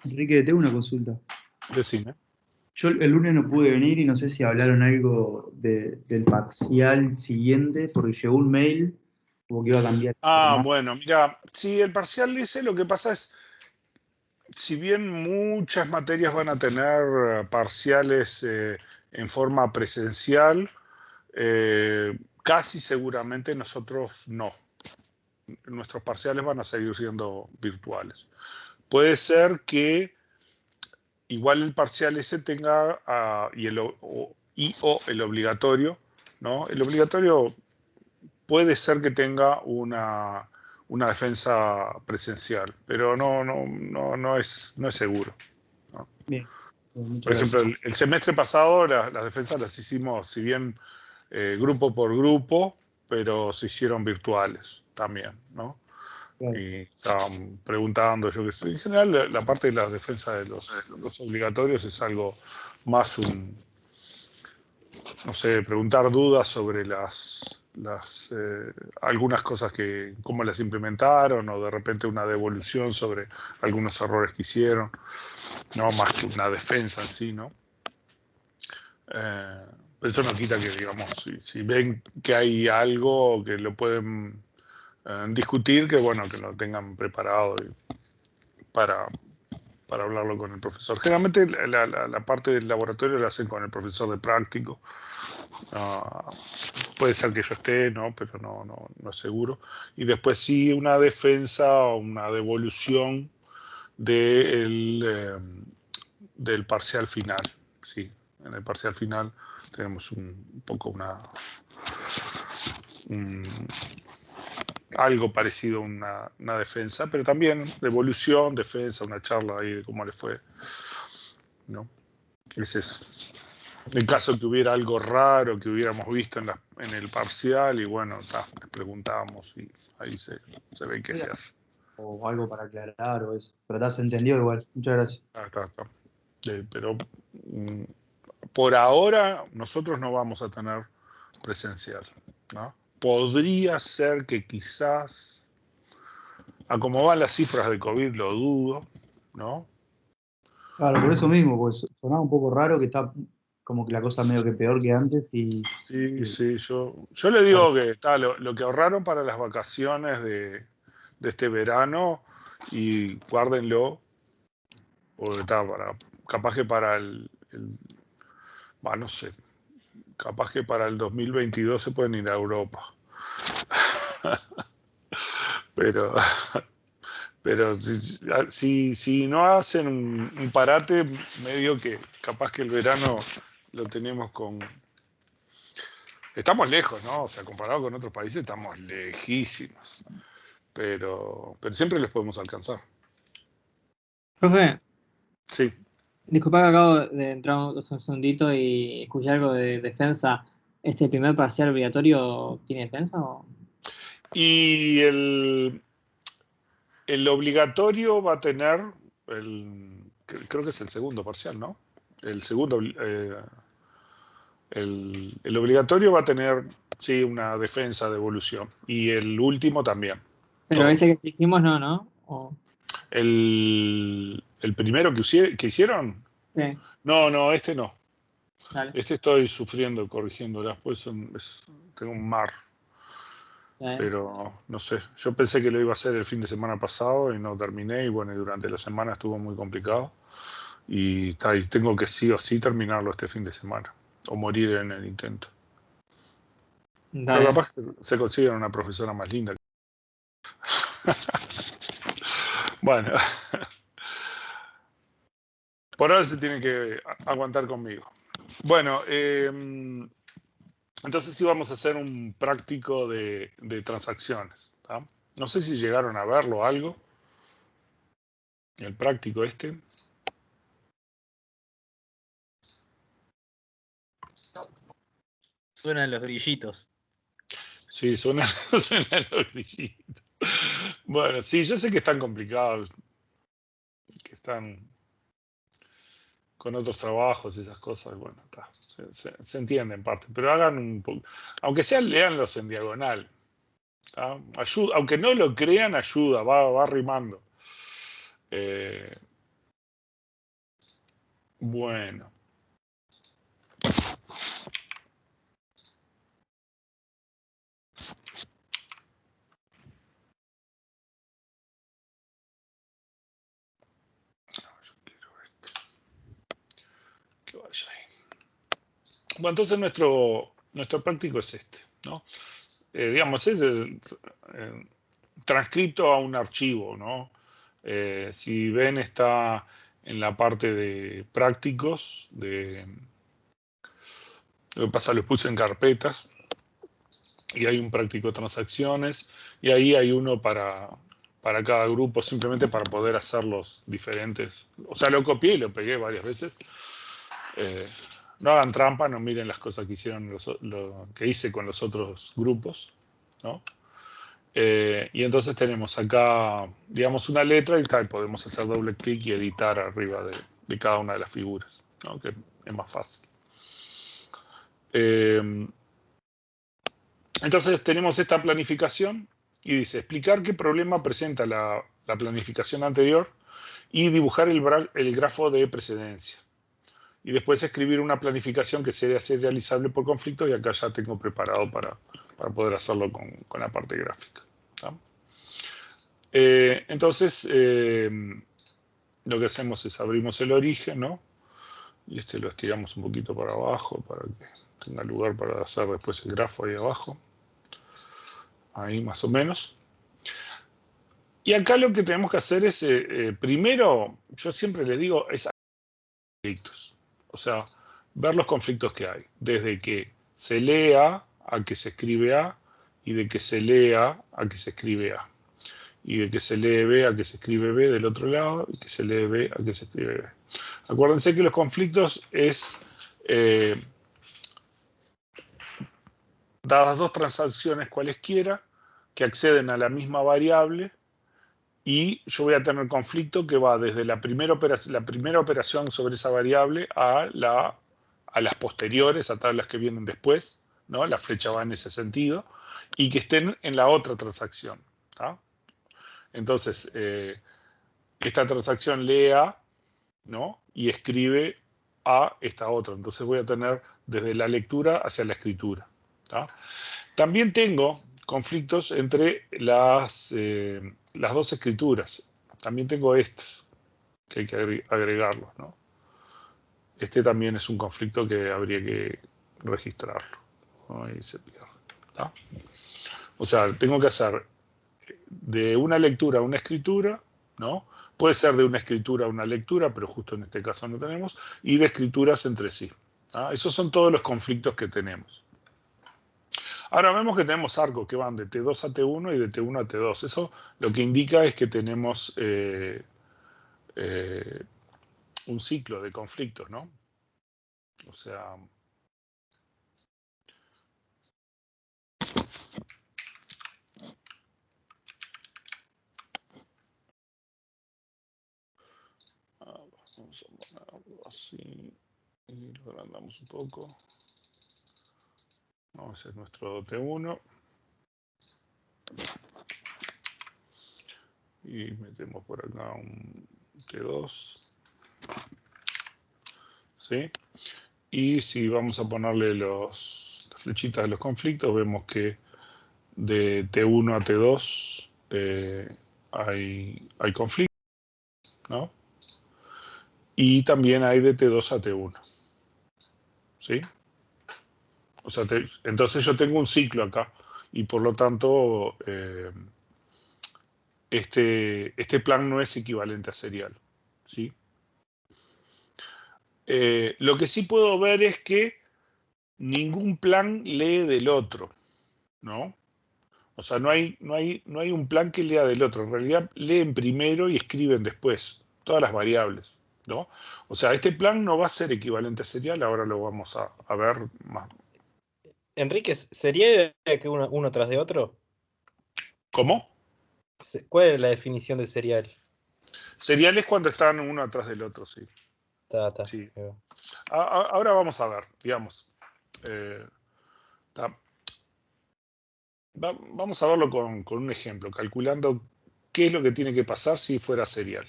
Enrique, tengo una consulta. Decime. Yo el lunes no pude venir y no sé si hablaron algo del parcial siguiente, porque llegó un mail como que iba a cambiar el formato. Bueno, mira, sí, el parcial dice, lo que pasa es, si bien muchas materias van a tener parciales en forma presencial, casi seguramente nosotros no. Nuestros parciales van a seguir siendo virtuales. Puede ser que igual el parcial ese tenga, y o el obligatorio, ¿no? El obligatorio puede ser que tenga una defensa presencial, pero no es seguro, ¿no? Bien, Por muchas ejemplo, gracias. el semestre pasado las defensas las hicimos, si bien grupo por grupo, pero se hicieron virtuales también, ¿no? Claro. Y estaban preguntando, yo qué sé. En general, la parte de la defensa de los obligatorios es algo más no sé, preguntar dudas sobre algunas cosas cómo las implementaron, o de repente una devolución sobre algunos errores que hicieron, no más que una defensa en sí, ¿no? Eh, pero eso no quita que, digamos, si ven que hay algo que lo pueden discutir, que bueno, que lo tengan preparado para, para hablarlo con el profesor. Generalmente la parte del laboratorio la hacen con el profesor de práctico. Uh, Puede ser que yo esté, ¿no? Pero no es seguro. Y después sí una defensa o una devolución del parcial final. Sí, en el parcial final tenemos un poco un- algo parecido a una defensa, pero también devolución, defensa, una charla ahí de cómo le fue, ¿no? Es eso. En caso que hubiera algo raro que hubiéramos visto en el parcial, y bueno, les preguntamos y ahí se ve qué se hace. O algo para aclarar o eso. Pero te has entendido igual. Muchas gracias. Está. Pero mm, por ahora nosotros no vamos a tener presencial, ¿no? Podría ser que quizás, a como van las cifras de COVID, lo dudo, ¿no? Claro, por eso mismo, pues sonaba un poco raro que está como que la cosa medio que peor que antes Sí, y- sí, yo le digo que lo que ahorraron para las vacaciones de este verano, y guárdenlo, porque capaz que para no sé, capaz que para el 2022 se pueden ir a Europa. Pero, pero si no hacen un parate, medio que capaz que el verano lo tenemos con... Estamos lejos, ¿no? O sea, comparado con otros países, estamos lejísimos. Pero siempre les podemos alcanzar. Profe, Sí. disculpa que acabo de entrar un segundito y escuché algo de defensa. ¿Este primer parcial obligatorio tiene defensa o...? Y el obligatorio va a tener, creo que es el segundo parcial, ¿no? El segundo, el obligatorio va a tener, sí, una defensa de evolución. Y el último también, Pero este todos. que dijimos no, ¿no? O... El primero que hicieron, Sí, no, este no. dale. Este estoy sufriendo corrigiéndolas, pues tengo un mar. Dale. Pero no sé, yo pensé que lo iba a hacer el fin de semana pasado y no terminé, y bueno, y durante la semana estuvo muy complicado, y tengo que sí o sí terminarlo este fin de semana o morir en el intento. Pero Dale. capaz que se consiguen una profesora más linda. Bueno, por ahora se tiene que aguantar conmigo. Bueno, entonces sí vamos a hacer un práctico de transacciones, ¿tá? No sé si llegaron a verlo algo, el práctico este. Suenan los grillitos. Sí, suena los grillitos. Bueno, sí, yo sé que están complicados, que están con otros trabajos y esas cosas, bueno, se entiende en parte, pero hagan un poco, aunque sea, leanlos en diagonal, ¿tá? Ayuda, aunque no lo crean, ayuda, va rimando. Bueno. Yo quiero esto. Que vaya ahí. Bueno, entonces nuestro práctico es este, ¿no? Digamos, es el transcripto a un archivo, ¿no? Si ven, está en la parte de prácticos, lo que pasa, los puse en carpetas, y hay un práctico de transacciones, y ahí hay uno para cada grupo, simplemente para poder hacerlos diferentes. O sea, lo copié y lo pegué varias veces. No hagan trampa, no miren las cosas que hicieron lo que hice con los otros grupos, ¿no? Y entonces tenemos acá, digamos, una letra y tal, podemos hacer doble clic y editar arriba de cada una de las figuras, ¿no? Que es más fácil. Entonces tenemos esta planificación y dice explicar qué problema presenta la planificación anterior y dibujar el grafo de precedencia. Y después escribir una planificación que sea serializable por conflictos, y acá ya tengo preparado para poder hacerlo con la parte gráfica, ¿tá? Entonces, lo que hacemos es abrimos el origen, ¿no? Y este lo estiramos un poquito para abajo para que tenga lugar para hacer después el grafo ahí abajo. Ahí más o menos. Y acá lo que tenemos que hacer es, primero, yo siempre les digo, es conflictos. O sea, ver los conflictos que hay. Desde que se lea a que se escribe A, y de que se lea a que se escribe A. Y de que se lee B a que se escribe B del otro lado, y que se lee B a que se escribe B. Acuérdense que los conflictos es, dadas dos transacciones cualesquiera, que acceden a la misma variable, y yo voy a tener conflicto que va desde la primera operación sobre esa variable a las posteriores, a todas las que vienen después, ¿no? La flecha va en ese sentido, y que estén en la otra transacción, ¿tá? Entonces, esta transacción lee A, ¿no? Y escribe a esta otra. Entonces voy a tener desde la lectura hacia la escritura, ¿tá? También tengo conflictos entre las dos escrituras. También tengo estos, que hay que agregarlos, ¿no? Este también es un conflicto que habría que registrarlo, ¿no? Ahí se pierde, ¿tá? O sea, tengo que hacer de una lectura a una escritura, ¿no? Puede ser de una escritura a una lectura, pero justo en este caso no tenemos, y de escrituras entre sí, ¿tá? Esos son todos los conflictos que tenemos. Ahora vemos que tenemos arcos que van de T2 a T1 y de T1 a T2. Eso lo que indica es que tenemos un ciclo de conflictos, ¿no? O sea, vamos a ponerlo así y lo agrandamos un poco. Vamos a hacer nuestro T1. Y metemos por acá un T2. ¿Sí? Y si vamos a ponerle las flechitas de los conflictos, vemos que de T1 a T2 hay conflictos, ¿no? Y también hay de T2 a T1. ¿Sí? O sea, entonces yo tengo un ciclo acá, y por lo tanto este plan no es equivalente a serial, ¿sí? Lo que sí puedo ver es que ningún plan lee del otro, ¿no? O sea, no hay un plan que lea del otro. En realidad leen primero y escriben después, todas las variables, ¿no? O sea, este plan no va a ser equivalente a serial, ahora lo vamos a ver más. Enrique, ¿sería que uno tras de otro? ¿Cómo? ¿Cuál es la definición de serial? Serial es cuando están uno atrás del otro, sí. Ta. Sí. Ahora vamos a ver, digamos. Vamos a verlo con un ejemplo, calculando qué es lo que tiene que pasar si fuera serial,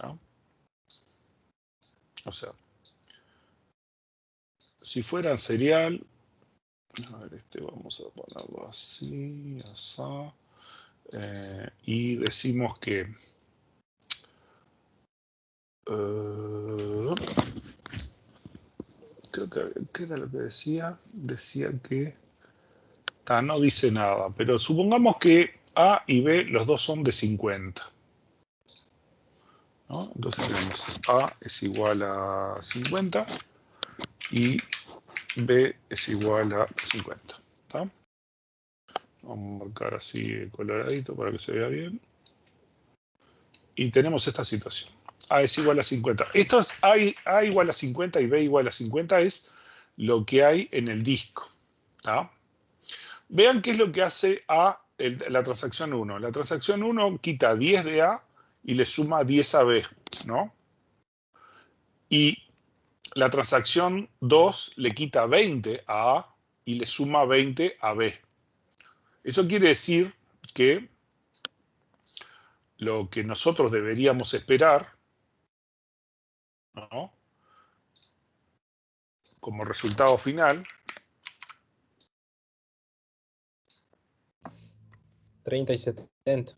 ¿no? O sea, si fuera en serial, a ver, vamos a ponerlo así, así, y decimos que creo que, ¿qué era lo que decía? Decía que no dice nada, pero supongamos que A y B los dos son de 50. ¿No? Entonces tenemos A es igual a 50 y B es igual a 50. ¿Tá? Vamos a marcar así coloradito para que se vea bien. Y tenemos esta situación. A es igual a 50. Esto es A igual a 50 y B igual a 50 es lo que hay en el disco. ¿Tá? Vean qué es lo que hace la transacción 1. La transacción 1 quita 10 de A y le suma 10 a B, ¿no? Y la transacción 2 le quita 20 a A y le suma 20 a B. Eso quiere decir que lo que nosotros deberíamos esperar, ¿no? Como resultado final, 30 y 70.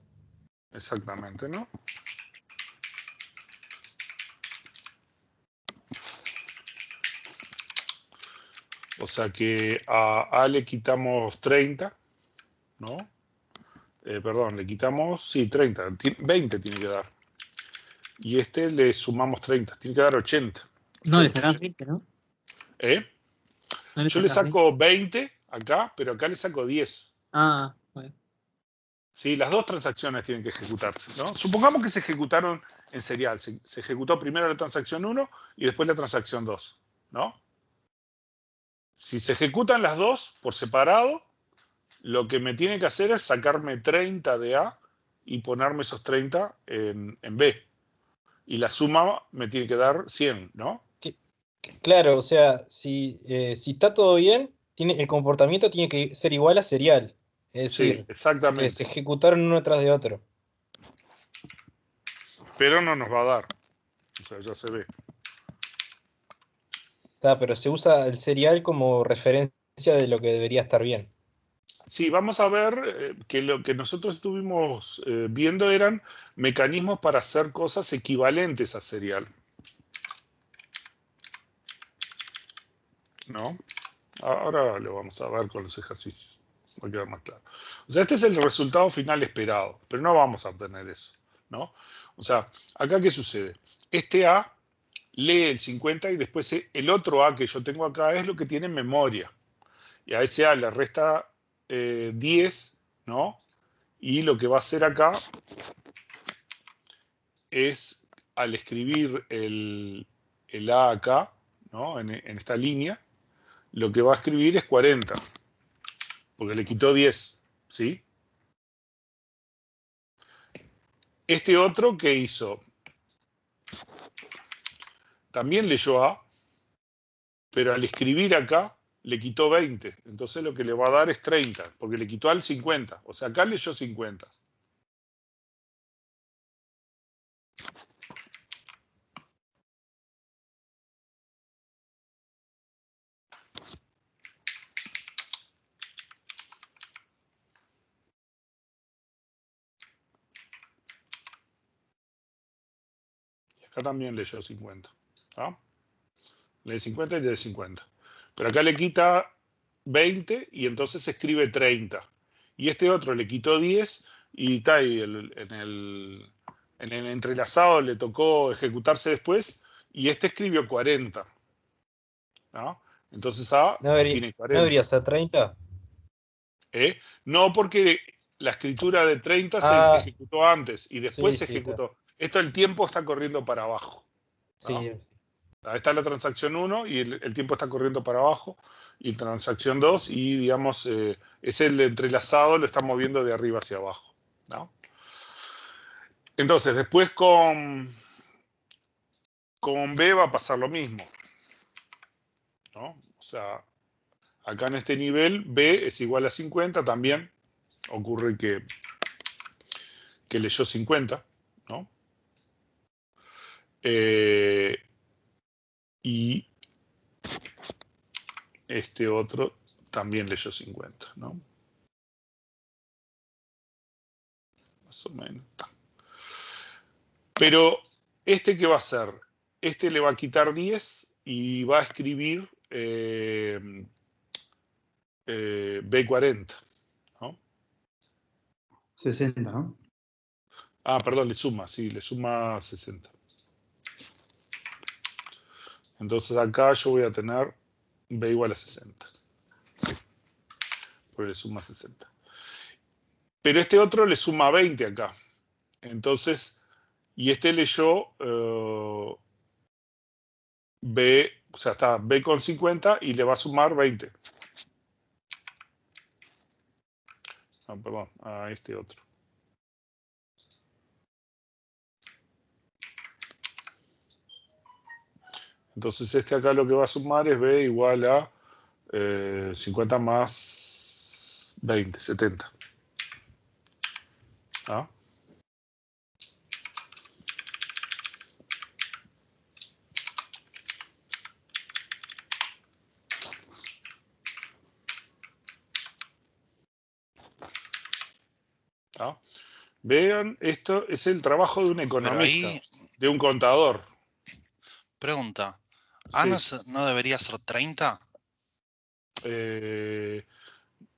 exactamente, ¿no? O sea que a le quitamos 30, ¿no? Perdón, le quitamos, sí, 30, 20 tiene que dar. Y le sumamos 30, tiene que dar 80. No, le 80, sacás 80. 20, ¿no? ¿Eh? No le Yo le sacás 20. saco 20 acá, pero acá le saco 10. Ah, bueno. Sí, las dos transacciones tienen que ejecutarse, ¿no? Supongamos que se ejecutaron en serial. Se ejecutó primero la transacción 1 y después la transacción 2, ¿no? Si se ejecutan las dos por separado, lo que me tiene que hacer es sacarme 30 de A y ponerme esos 30 en B. Y la suma me tiene que dar 100, ¿no? Claro, o sea, si está todo bien, el comportamiento tiene que ser igual a serial. Es Sí, decir, que se exactamente. ejecutaron uno tras de otro. Pero no nos va a dar. O sea, ya se ve. Pero se usa el serial como referencia de lo que debería estar bien. Sí, vamos a ver que lo que nosotros estuvimos viendo eran mecanismos para hacer cosas equivalentes a serial, ¿no? Ahora lo vamos a ver con los ejercicios, va a quedar más claro. O sea, este es el resultado final esperado, pero no vamos a obtener eso, ¿no? O sea, acá ¿qué sucede? Este A lee el 50 y después el otro A que yo tengo acá es lo que tiene en memoria. Y a ese A le resta 10, ¿no? Y lo que va a hacer acá es, al escribir el A acá, ¿no? En esta línea, lo que va a escribir es 40, porque le quitó 10, ¿sí? Este otro que hizo, también leyó A, pero al escribir acá le quitó 20, entonces lo que le va a dar es 30, porque le quitó al 50, o sea, acá leyó 50. Acá también leyó 50. ¿Ah? Lee 50 y lee 50. Pero acá le quita 20 y entonces escribe 30. Y este otro le quitó 10 y, en el entrelazado le tocó ejecutarse después y este escribió 40. ¿No? Entonces A ¿No debería, tiene no 40. debería ser 30? No, porque la escritura de 30 se Ah, ejecutó antes y después sí, se sí, está. ejecutó. Esto el tiempo está corriendo para abajo. ¿No? Sí, Ahí está la transacción 1 y el tiempo está corriendo para abajo. Y transacción 2 y, digamos, es el entrelazado, lo está moviendo de arriba hacia abajo. ¿No? Entonces, después con B va a pasar lo mismo. ¿No? O sea, acá en este nivel B es igual a 50 también. Ocurre que leyó 50. ¿No? Y este otro también leyó 50, ¿no? Más o menos. Pero, ¿este qué va a hacer? Este le va a quitar 10 y va a escribir B40, ¿no? 60, ¿no? Ah, perdón, le suma, sí, le suma 60. Entonces acá yo voy a tener B igual a 60. Sí, porque le suma 60. Pero este otro le suma 20 acá. Entonces, y este leyó B, o sea, está B con 50 y le va a sumar 20. Ah, perdón, a este otro. Entonces este acá lo que va a sumar es B igual a 50 más 20, 70. ¿Ah? ¿Ah? Vean, esto es el trabajo de un economista, ahí, de un contador. pregunta. Sí. ¿No debería ser 30?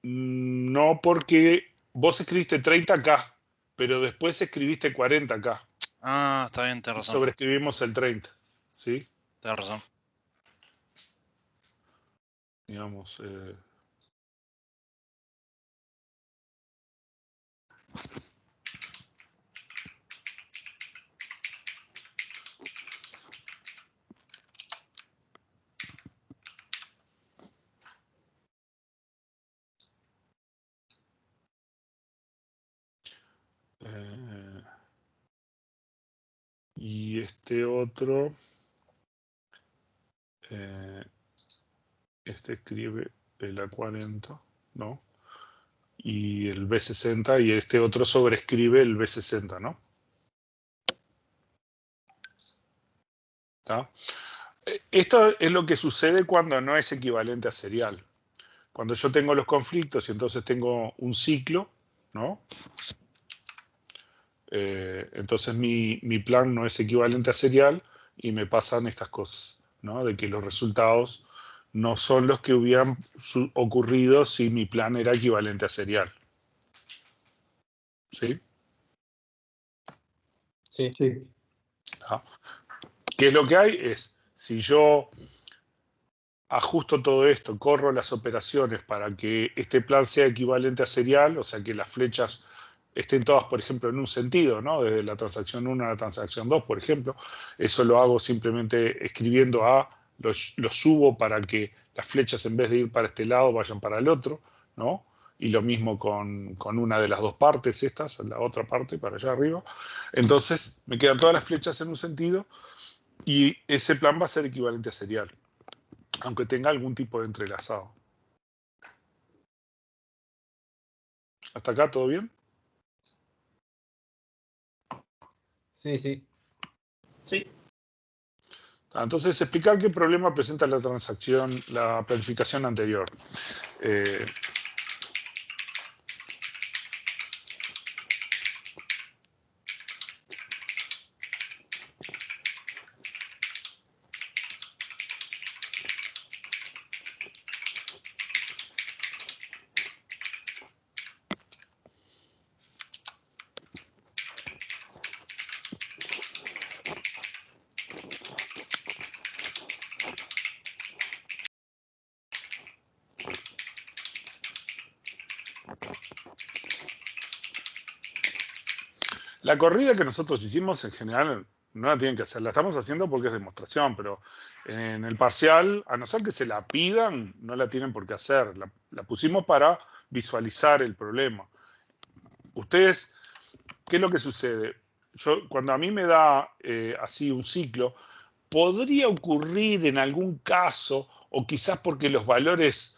No, porque vos escribiste 30 acá, pero después escribiste 40 acá. Ah, está bien, Y tenés razón. sobreescribimos el 30. ¿Sí? Tenés razón. Digamos. Y este otro. Este escribe el A40, ¿no? Y el B60, y este otro sobreescribe el B60, ¿no? ¿Está? Esto es lo que sucede cuando no es equivalente a serial. Cuando yo tengo los conflictos y entonces tengo un ciclo, ¿no? Entonces mi plan no es equivalente a serial y me pasan estas cosas, ¿no? De que los resultados no son los que hubieran ocurrido si mi plan era equivalente a serial. ¿Sí? Sí. Sí. ¿Ah? ¿Qué es lo que hay? Es, si yo ajusto todo esto, corro las operaciones para que este plan sea equivalente a serial, o sea que las flechas estén todas, por ejemplo, en un sentido, ¿no? Desde la transacción 1 a la transacción 2, por ejemplo. Eso lo hago simplemente escribiendo A, lo subo para que las flechas en vez de ir para este lado vayan para el otro, ¿no? Y lo mismo con una de las dos partes, estas, la otra parte para allá arriba. Entonces me quedan todas las flechas en un sentido y ese plan va a ser equivalente a serial, aunque tenga algún tipo de entrelazado. ¿Hasta acá todo bien? Sí, sí. Sí. Entonces, explicar qué problema presenta la transacción, la planificación anterior. La corrida que nosotros hicimos en general no la tienen que hacer, la estamos haciendo porque es demostración, pero en el parcial, a no ser que se la pidan, no la tienen por qué hacer. La pusimos para visualizar el problema. Ustedes, ¿qué es lo que sucede? Cuando a mí me da así un ciclo, podría ocurrir en algún caso, o quizás porque los valores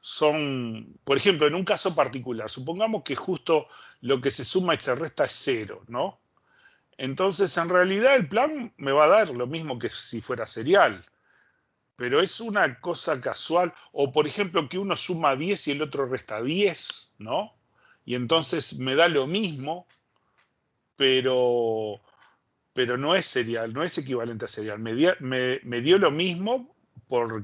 son, por ejemplo, en un caso particular, supongamos que justo lo que se suma y se resta es 0, ¿no? Entonces, en realidad, el plan me va a dar lo mismo que si fuera serial. pero es una cosa casual. O, por ejemplo, que uno suma 10 y el otro resta 10, ¿no? Y entonces me da lo mismo, pero no es serial, no es equivalente a serial. Me dio lo mismo por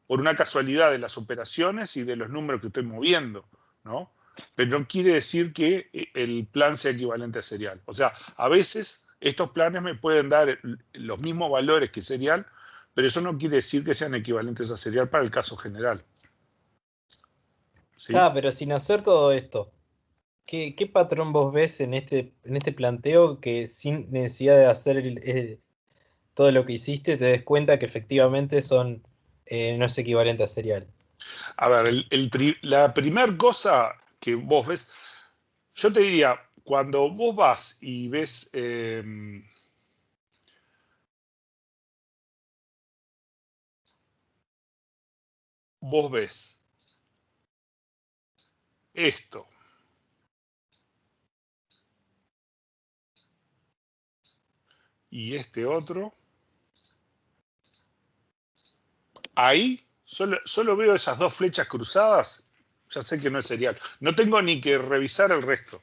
una casualidad de las operaciones y de los números que estoy moviendo, ¿no? Pero no quiere decir que el plan sea equivalente a serial. O sea, a veces estos planes me pueden dar los mismos valores que serial, pero eso no quiere decir que sean equivalentes a serial para el caso general. ¿Sí? Ah, pero sin hacer todo esto, ¿qué patrón vos ves en este planteo que sin necesidad de hacer todo lo que hiciste te des cuenta que efectivamente no es equivalente a serial? A ver, la primera cosa que vos ves, yo te diría, cuando vos vas y ves, vos ves esto y este otro, ahí solo veo esas dos flechas cruzadas, ya sé que no es serial. No tengo ni que revisar el resto.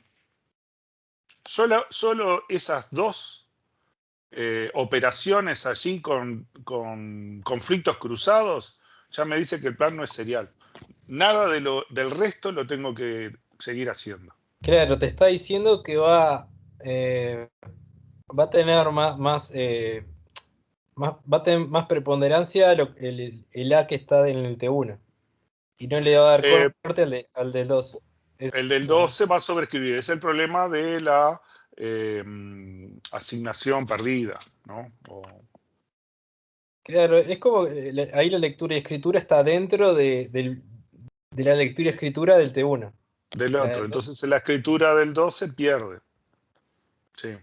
Solo esas dos operaciones allí con conflictos cruzados, ya me dice que el plan no es serial. Nada del resto lo tengo que seguir haciendo. Claro, te está diciendo que va a tener va a tener más preponderancia el A que está en el T1. Y no le va a dar corte al del 2. El del 2 se va a sobreescribir. Es el problema de la asignación perdida, ¿no? Claro, es como ahí la lectura y escritura está dentro de la lectura y escritura del T1. Del otro. Entonces la escritura del 2 se pierde. Sí.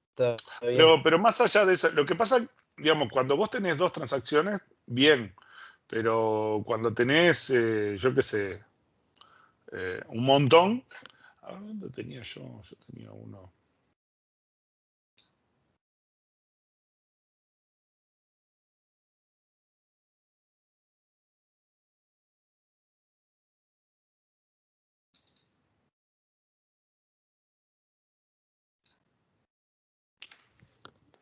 Está bien. Pero más allá de eso, lo que pasa, digamos, cuando vos tenés dos transacciones, bien. Pero cuando tenés, yo qué sé, un montón. ¿A dónde tenía yo? Yo tenía uno.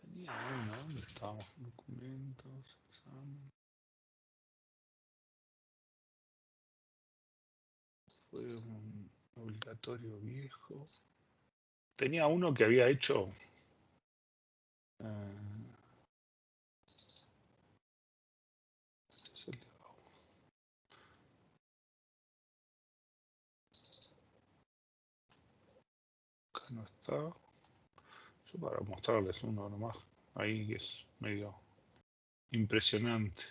Tenía uno, ¿dónde estaba? Documentos, examen. Fue un obligatorio viejo. Tenía uno que había hecho. Este es el de abajo. Acá no está. Yo para mostrarles uno nomás. Ahí es medio impresionante.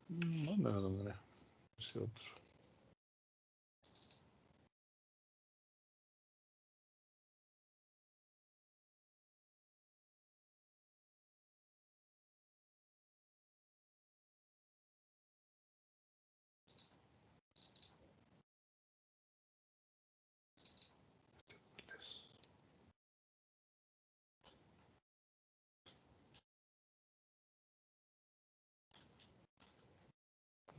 ¿Dónde lo tendré? Ese otro.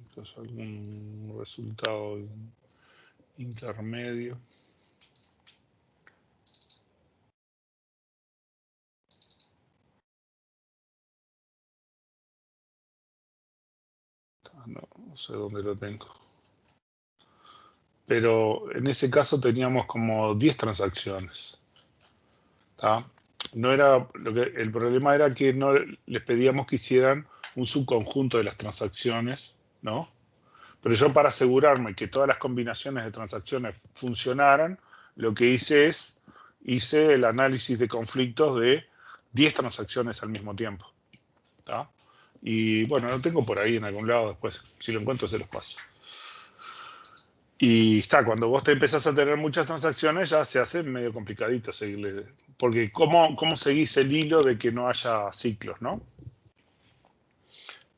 Entonces algún resultado intermedio. No sé dónde lo tengo. Pero en ese caso teníamos como 10 transacciones. ¿Tá? No era, el problema era que no les pedíamos que hicieran un subconjunto de las transacciones, ¿no? Pero yo para asegurarme que todas las combinaciones de transacciones funcionaran, lo que hice el análisis de conflictos de 10 transacciones al mismo tiempo. ¿Tá? Y bueno, lo tengo por ahí en algún lado después. Si lo encuentro se los paso. Y está, cuando vos te empezás a tener muchas transacciones ya se hace medio complicadito seguirle. Porque ¿cómo seguís el hilo de que no haya ciclos, ¿no?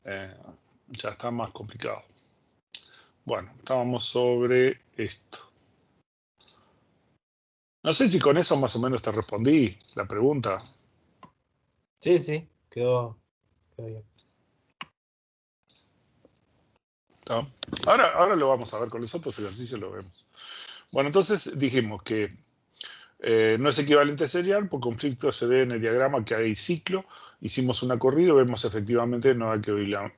Ya está más complicado. Bueno, estábamos sobre esto. No sé si con eso más o menos te respondí la pregunta. Sí, quedó bien. ¿No? Ahora lo vamos a ver, con los otros ejercicios lo vemos. Bueno, entonces dijimos que no es equivalente serial, por conflicto se ve en el diagrama que hay ciclo, hicimos una corrida y vemos efectivamente no hay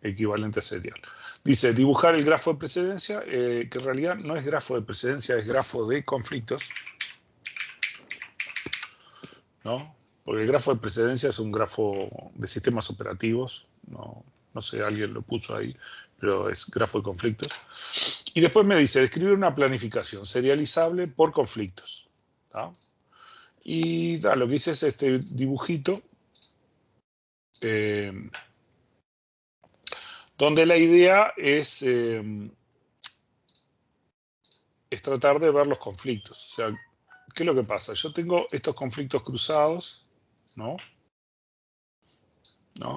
equivalente serial. Dice, dibujar el grafo de precedencia, que en realidad no es grafo de precedencia, es grafo de conflictos, ¿no? Porque el grafo de precedencia es un grafo de sistemas operativos, no sé, alguien lo puso ahí, pero es grafo de conflictos. Y después me dice, describir una planificación serializable por conflictos, ¿tá? Y lo que hice es este dibujito, donde la idea es tratar de ver los conflictos. O sea, ¿qué es lo que pasa? Yo tengo estos conflictos cruzados, ¿no?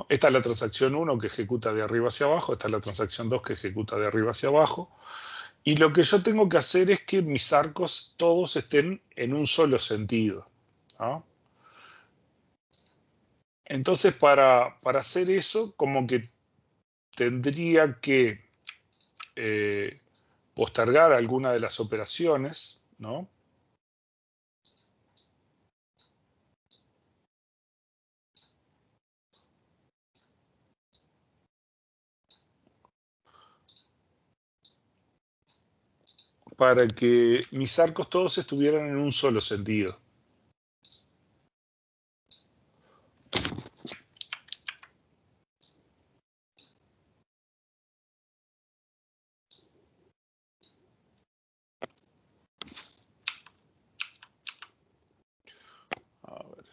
Esta es la transacción 1 que ejecuta de arriba hacia abajo, esta es la transacción 2 que ejecuta de arriba hacia abajo. Y lo que yo tengo que hacer es que mis arcos todos estén en un solo sentido, ¿no? Entonces, para hacer eso, como que tendría que postergar alguna de las operaciones, ¿no? Para que mis arcos todos estuvieran en un solo sentido. A ver,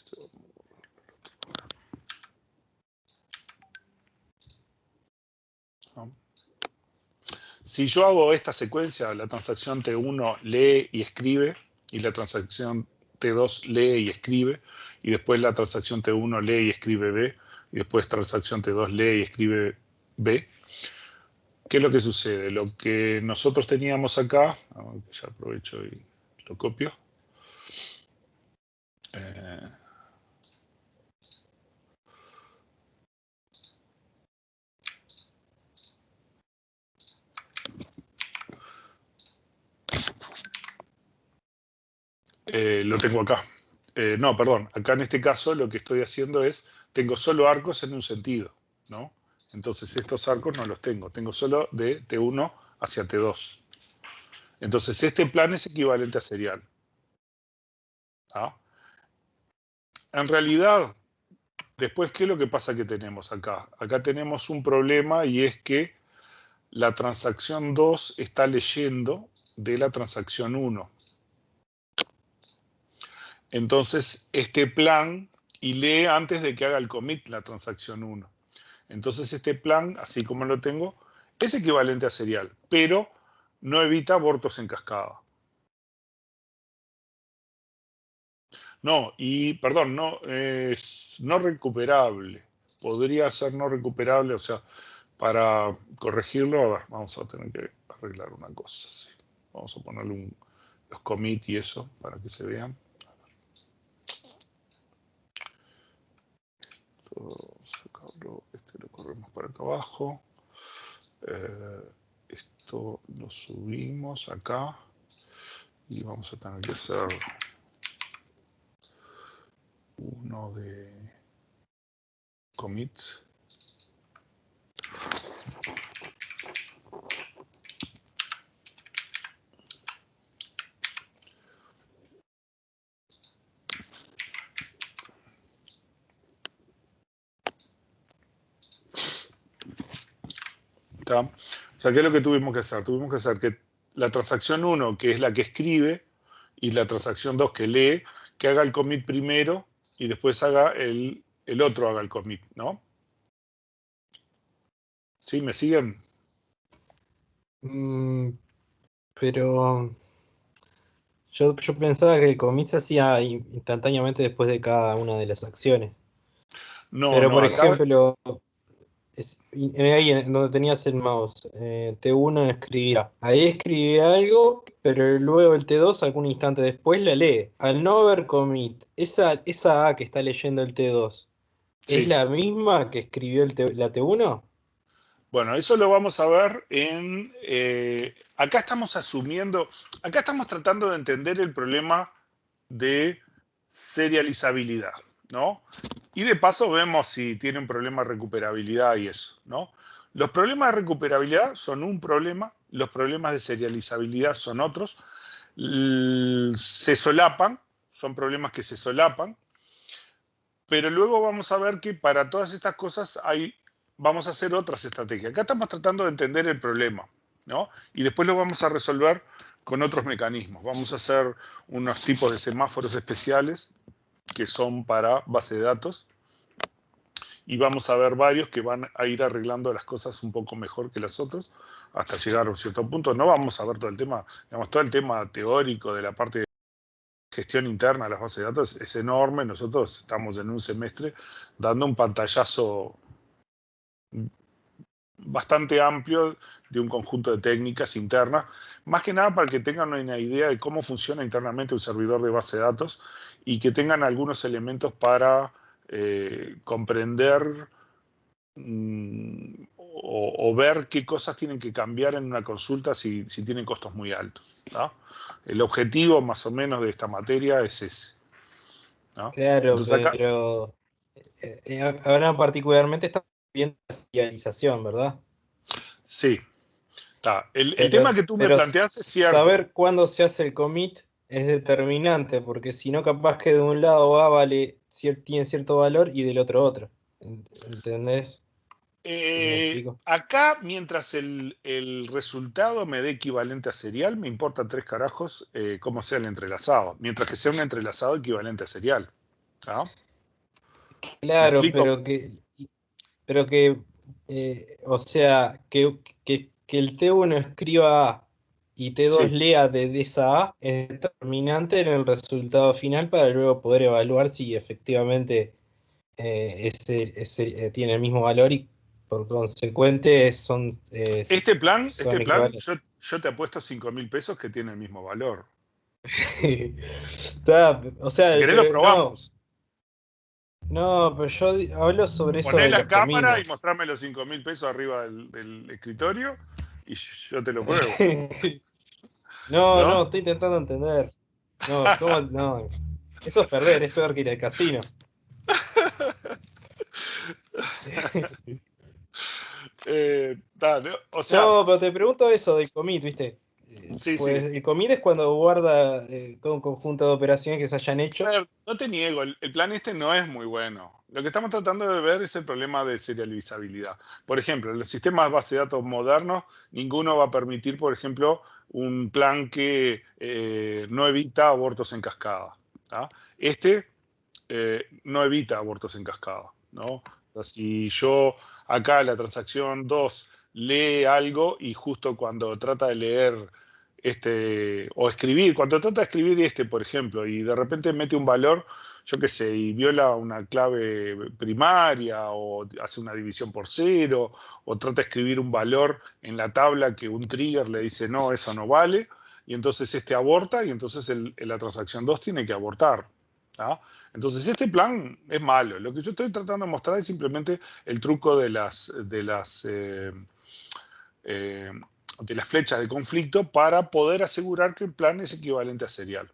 si yo hago esta secuencia, la transacción T1 lee y escribe, y la transacción T2 lee y escribe, y después la transacción T1 lee y escribe B, y después transacción T2 lee y escribe B, ¿qué es lo que sucede? Lo que nosotros teníamos acá, ya aprovecho y lo copio. Lo tengo acá. No, perdón. Acá en este caso lo que estoy haciendo es, tengo solo arcos en un sentido, ¿no? Entonces estos arcos no los tengo. Tengo solo de T1 hacia T2. Entonces este plan es equivalente a serial. ¿Ah? En realidad, después, ¿qué es lo que pasa que tenemos acá? Acá tenemos un problema y es que la transacción 2 está leyendo de la transacción 1. Entonces, este plan y lee antes de que haga el commit la transacción 1. Entonces, este plan, así como lo tengo, es equivalente a serial, pero no evita abortos en cascada. No, y perdón, no es no recuperable. Podría ser no recuperable, o sea, para corregirlo, a ver, vamos a tener que arreglar una cosa. Sí. Vamos a ponerle los commit y eso para que se vean. Este lo corremos para acá abajo. Esto lo subimos acá. Y vamos a tener que hacer uno de commit. ¿Está? O sea, ¿qué es lo que tuvimos que hacer? Tuvimos que hacer que la transacción 1, que es la que escribe, y la transacción 2, que lee, que haga el commit primero y después haga el otro haga el commit, ¿no? ¿Sí? ¿Me siguen? Pero yo pensaba que el commit se hacía instantáneamente después de cada una de las acciones. No, Pero no, por acá ejemplo, ahí en donde tenías el mouse, T1 en escribir. Ahí escribí algo, pero luego el T2, algún instante después, la lee. Al no ver commit, esa A que está leyendo el T2, ¿es Sí. la misma que escribió la T1? Bueno, eso lo vamos a ver acá estamos asumiendo, acá estamos tratando de entender el problema de serializabilidad, ¿no? Y de paso vemos si tiene un problema de recuperabilidad y eso, ¿no? Los problemas de recuperabilidad son un problema, los problemas de serializabilidad son otros, se solapan, son problemas que se solapan, pero luego vamos a ver que para todas estas cosas vamos a hacer otras estrategias. Acá estamos tratando de entender el problema, ¿no? Y después lo vamos a resolver con otros mecanismos. Vamos a hacer unos tipos de semáforos especiales que son para base de datos y vamos a ver varios que van a ir arreglando las cosas un poco mejor que las otras hasta llegar a un cierto punto. No vamos a ver todo el tema, digamos, todo el tema teórico de la parte de gestión interna de las bases de datos es enorme. Nosotros estamos en un semestre dando un pantallazo bastante amplio de un conjunto de técnicas internas, más que nada para que tengan una idea de cómo funciona internamente un servidor de base de datos y que tengan algunos elementos para comprender o ver qué cosas tienen que cambiar en una consulta si tienen costos muy altos, ¿no? El objetivo más o menos de esta materia es ese, ¿no? Claro, Entonces acá, pero ahora particularmente está viendo la serialización, ¿verdad? sí, está. El tema Pero, que tú me pero planteas es cierto. saber cuándo se hace el commit es determinante, porque si no, capaz que de un lado A tiene cierto valor y del otro. ¿Entendés? ¿Me explico? Acá, mientras el resultado me dé equivalente a serial, me importa 3 carajos cómo sea el entrelazado. Mientras que sea un entrelazado equivalente a serial. ¿Ah? ¿Me Claro, explico? o sea, que el T1 escriba A y T2 Sí. lea de esa A es determinante en el resultado final para luego poder evaluar si efectivamente tiene el mismo valor y por consecuente Este plan son equivalentes. yo te apuesto 5.000 pesos que tiene el mismo valor. O sea, Si querés lo pero probamos. no, pero yo hablo sobre eso Poné de la los cámara y caminos. mostrame los 5.000 pesos arriba del escritorio y yo te lo pruebo. No, ¿No? no, estoy intentando entender. No, ¿cómo? No. Eso es perder, es peor que ir al casino. Dale, o sea, No, pero te pregunto eso del commit, ¿viste? sí, Pues sí. el commit es cuando guarda todo un conjunto de operaciones que se hayan A hecho. ver, no te niego, el plan este no es muy bueno. Lo que estamos tratando de ver es el problema de serializabilidad. Por ejemplo, en los sistemas de base de datos modernos, ninguno va a permitir, por ejemplo, un plan que no evita abortos en cascada. ¿Tá? Este no evita abortos en cascada, ¿no? O sea, si yo acá la transacción 2 lee algo y justo cuando trata de leer o escribir, cuando trata de escribir por ejemplo, y de repente mete un valor, yo qué sé, y viola una clave primaria o hace una división por cero o trata de escribir un valor en la tabla que un trigger le dice no, eso no vale, y entonces aborta y entonces la transacción 2 tiene que abortar. ¿Ah? Entonces este plan es malo. Lo que yo estoy tratando de mostrar es simplemente el truco de las flechas de conflicto para poder asegurar que el plan es equivalente a serial.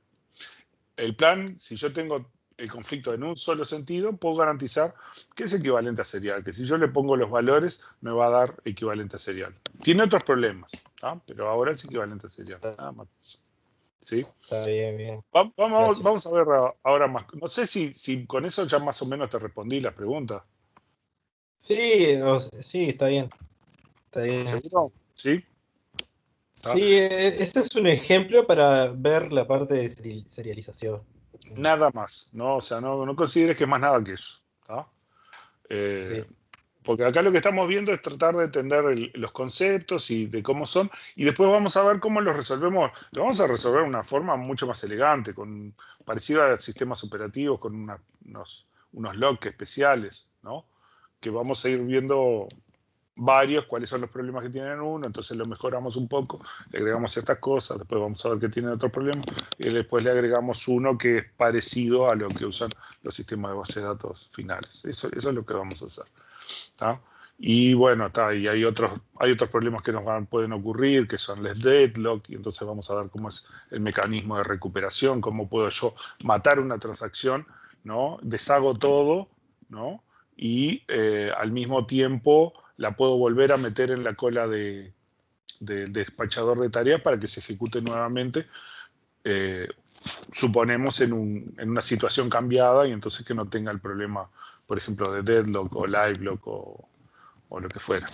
El plan, si yo tengo el conflicto en un solo sentido, puedo garantizar que es equivalente a serial, que si yo le pongo los valores me va a dar equivalente a serial. Tiene otros problemas, ¿ah? Pero ahora es equivalente a serial. Nada más. ¿Sí? Está bien, bien. Vamos Gracias. a ver ahora más. No sé si con eso ya más o menos te respondí las preguntas. Sí, sí, está bien. Está bien. ¿Seguro? ¿Sí? ¿Ah? Sí, este es un ejemplo para ver la parte de serialización. Nada más, ¿no? O sea, no consideres que es más nada que eso. ¿Ah? Eh, Sí. porque acá lo que estamos viendo es tratar de entender los conceptos y de cómo son, y después vamos a ver cómo los resolvemos. Lo vamos a resolver de una forma mucho más elegante, parecida a sistemas operativos, con unos logs especiales, ¿no? Que vamos a ir viendo varios, cuáles son los problemas que tienen uno, entonces lo mejoramos un poco, le agregamos ciertas cosas, después vamos a ver que tienen otros problemas, y después le agregamos uno que es parecido a lo que usan los sistemas de base de datos finales. Eso es lo que vamos a hacer. ¿Tá? Y bueno, y hay otros problemas que pueden ocurrir, que son los deadlock, y entonces vamos a ver cómo es el mecanismo de recuperación, cómo puedo yo matar una transacción, ¿no? Deshago todo, ¿no? Y al mismo tiempo la puedo volver a meter en la cola del despachador de tareas para que se ejecute nuevamente, suponemos en una situación cambiada, y entonces que no tenga el problema, por ejemplo, de deadlock o livelock o lo que fuera,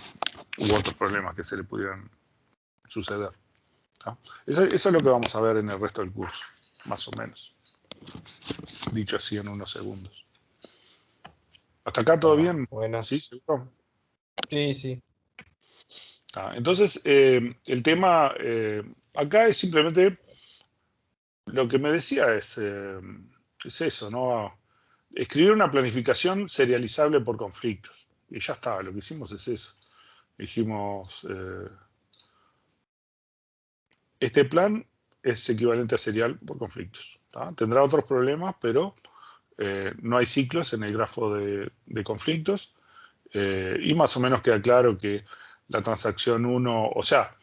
u otros problemas que se le pudieran suceder. ¿Tá? Eso es lo que vamos a ver en el resto del curso, más o menos. Dicho así en unos segundos. ¿Hasta acá todo bien? Bueno. ¿Sí? ¿Seguro? Sí. Entonces, el tema acá es simplemente lo que me decía es eso, ¿no? Escribir una planificación serializable por conflictos. Y ya está, lo que hicimos es eso. Dijimos, este plan es equivalente a serial por conflictos. ¿Tá? Tendrá otros problemas, pero no hay ciclos en el grafo de conflictos. Y más o menos queda claro que la transacción 1, o sea,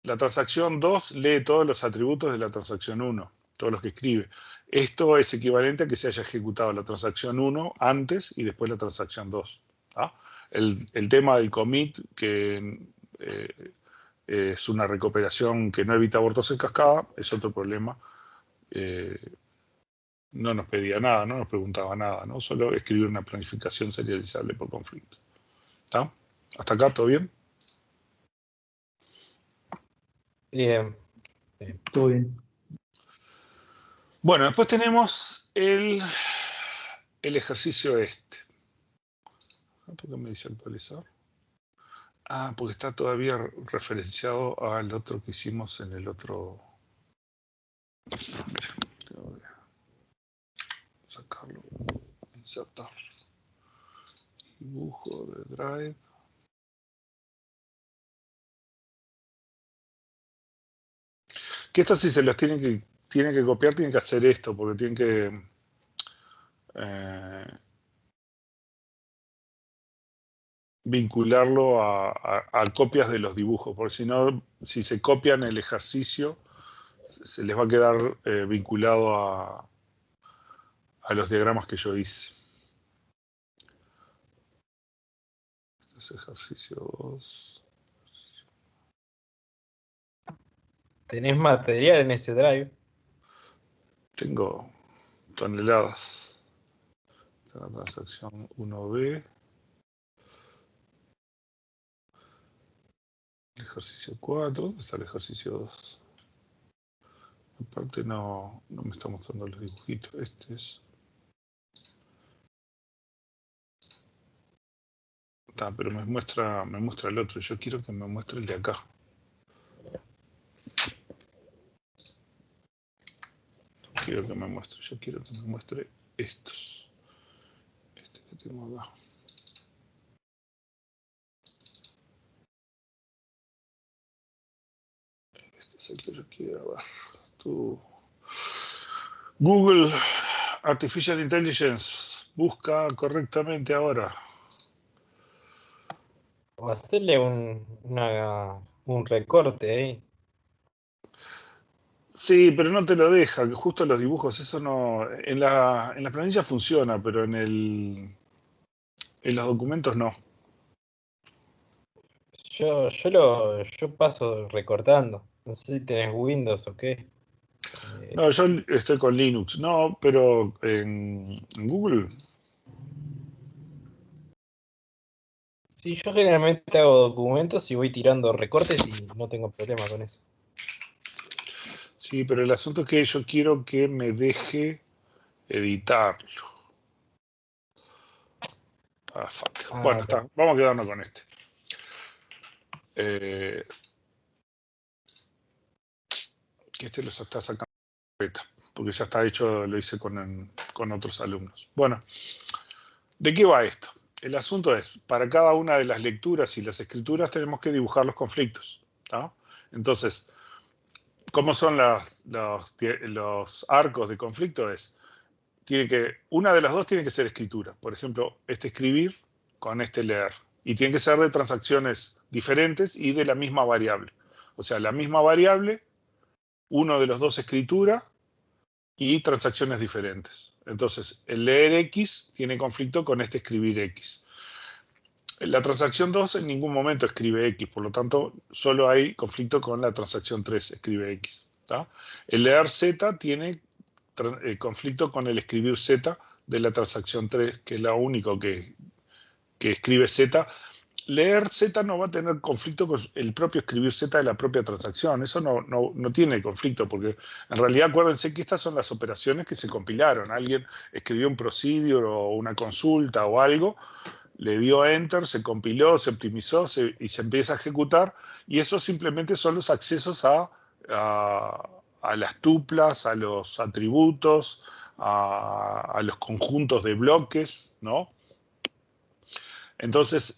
la transacción 2 lee todos los atributos de la transacción 1, todos los que escribe. Esto es equivalente a que se haya ejecutado la transacción 1 antes y después la transacción 2. ¿Tá? El tema del commit, que es una recuperación que no evita abortos en cascada, es otro problema. No nos pedía nada, no nos preguntaba nada, ¿no? Solo escribir una planificación serializable por conflicto. ¿Tá? ¿Hasta acá todo bien? Bien. Todo bien. Bueno, después tenemos el ejercicio este. ¿Por qué me dice actualizar? Ah, porque está todavía referenciado al otro que hicimos en el otro. Tengo que sacarlo, insertar. Dibujo de Drive. Que esto si se los tienen que copiar, tienen que hacer esto, porque tienen que vincularlo a copias de los dibujos, porque si no, si se copian el ejercicio, se les va a quedar vinculado a los diagramas que yo hice. Este es ejercicio 2. ¿Tenés material en ese drive? Tengo toneladas. Está la transacción 1B. El ejercicio 4. ¿Dónde está el ejercicio 2? Aparte no me está mostrando los dibujitos. Este es. Está, pero me muestra el otro. Yo quiero que me muestre el de acá. Quiero que me muestre. Yo quiero que me muestre estos. Este que tengo acá. Este es el que yo quiero ver. Google Artificial Intelligence busca correctamente ahora. O hacerle un recorte ahí. Sí, pero no te lo deja, que justo los dibujos, eso no. En la planilla funciona, pero en los documentos no. Yo paso recortando. No sé si tenés Windows o qué. No, yo estoy con Linux. No, pero en Google. Sí, yo generalmente hago documentos y voy tirando recortes y no tengo problema con eso. Sí, pero el asunto es que yo quiero que me deje editarlo. Ah, fuck. Bueno, está. Vamos a quedarnos con este. Que este lo está sacando beta, porque ya está hecho, lo hice con otros alumnos. Bueno, ¿de qué va esto? el asunto es, para cada una de las lecturas y las escrituras tenemos que dibujar los conflictos, ¿tá? Entonces, ¿cómo son los arcos de conflicto? Una de las dos tiene que ser escritura. Por ejemplo, este escribir con este leer. Y tiene que ser de transacciones diferentes y de la misma variable. O sea, la misma variable, uno de los dos escritura y transacciones diferentes. Entonces, el leer X tiene conflicto con este escribir X. La transacción 2 en ningún momento escribe X, por lo tanto, solo hay conflicto con la transacción 3, escribe X. ¿Tá? El leer Z tiene conflicto con el escribir Z de la transacción 3, que es la única que escribe Z. Leer Z no va a tener conflicto con el propio escribir Z de la propia transacción. Eso no tiene conflicto, porque en realidad acuérdense que estas son las operaciones que se compilaron. Alguien escribió un procedure o una consulta o algo, le dio Enter, se compiló, se optimizó y se empieza a ejecutar, y esos simplemente son los accesos a las tuplas, a los atributos, a los conjuntos de bloques, ¿no? Entonces,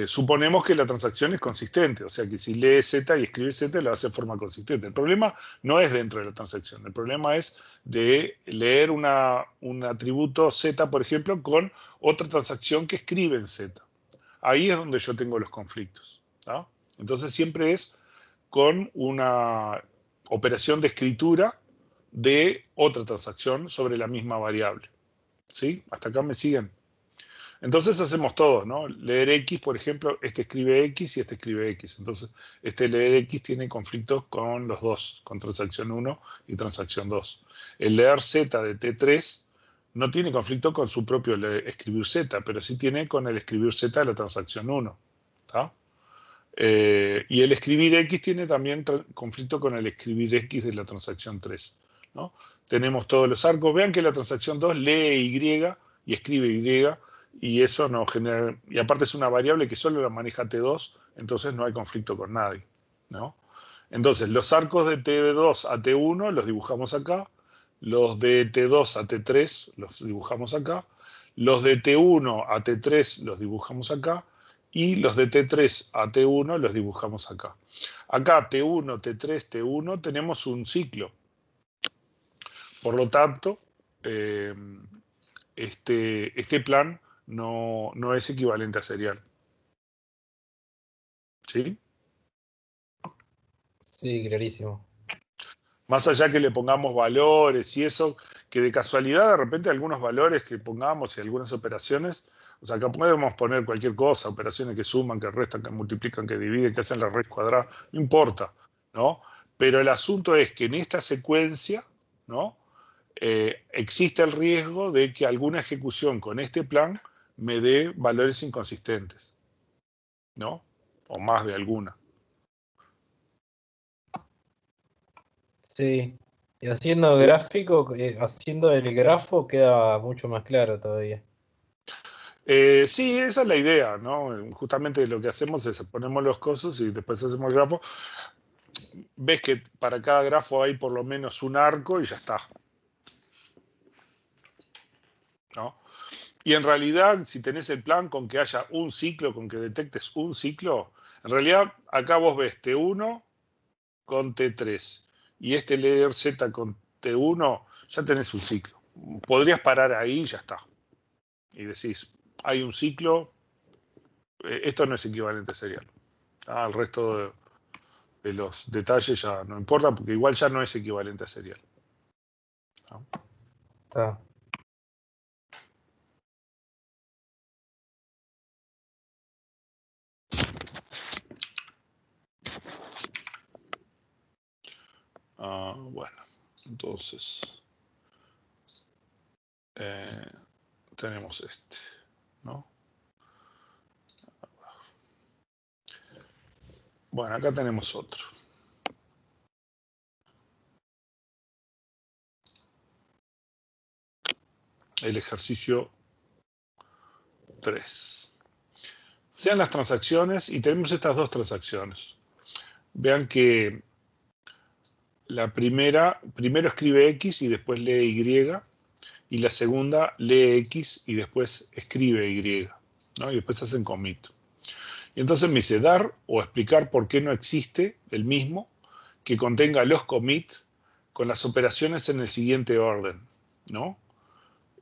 suponemos que la transacción es consistente, o sea que si lee Z y escribe Z, lo hace de forma consistente. El problema no es dentro de la transacción, el problema es de leer un atributo Z, por ejemplo, con otra transacción que escribe en Z. Ahí es donde yo tengo los conflictos, ¿tá? Entonces siempre es con una operación de escritura de otra transacción sobre la misma variable. ¿Sí? ¿Hasta acá me siguen? Entonces hacemos todo, ¿no? Leer X, por ejemplo, este escribe X y este escribe X. Entonces, este leer X tiene conflictos con los dos, con transacción 1 y transacción 2. El leer Z de T3 no tiene conflicto con su propio escribir Z, pero sí tiene con el escribir Z de la transacción 1. ¿Tá? Y el escribir X tiene también conflicto con el escribir X de la transacción 3, ¿no? Tenemos todos los arcos. Vean que la transacción 2 lee Y y escribe Y, y eso no genera, y aparte es una variable que solo la maneja T2, entonces no hay conflicto con nadie, ¿no? Entonces, los arcos de T2 a T1 los dibujamos acá, los de T2 a T3 los dibujamos acá, los de T1 a T3 los dibujamos acá, y los de T3 a T1 los dibujamos acá. Acá T1, T3, T1 tenemos un ciclo. Por lo tanto, este plan no es equivalente a serial. ¿Sí? Sí, clarísimo. Más allá que le pongamos valores y eso, que de casualidad de repente algunos valores que pongamos y algunas operaciones, o sea, acá podemos poner cualquier cosa, operaciones que suman, que restan, que multiplican, que dividen, que hacen la raíz cuadrada, no importa, ¿no? Pero el asunto es que en esta secuencia, ¿no? Existe el riesgo de que alguna ejecución con este plan me dé valores inconsistentes, ¿no? O más de alguna. Sí. Y haciendo gráfico, haciendo el grafo queda mucho más claro todavía. Sí, esa es la idea, ¿no? Justamente lo que hacemos es ponemos los cosos y después hacemos el grafo. Ves que para cada grafo hay por lo menos un arco y ya está, ¿no? Y en realidad, si tenés el plan con que haya un ciclo, con que detectes un ciclo, en realidad acá vos ves T1 con T3 y este leer Z con T1, ya tenés un ciclo. Podrías parar ahí y ya está. Y decís, hay un ciclo, esto no es equivalente a serial. El resto de los detalles ya no importan porque igual ya no es equivalente a serial. ¿No? Está. Bueno, entonces tenemos este, ¿no? Bueno, acá tenemos otro. El ejercicio 3. Sean las transacciones, y tenemos estas dos transacciones. Vean que la primero escribe X y después lee Y, y la segunda lee X y después escribe Y, ¿no? Y después hacen commit. Y entonces me dice dar o explicar por qué no existe el mismo que contenga los commit con las operaciones en el siguiente orden, ¿no?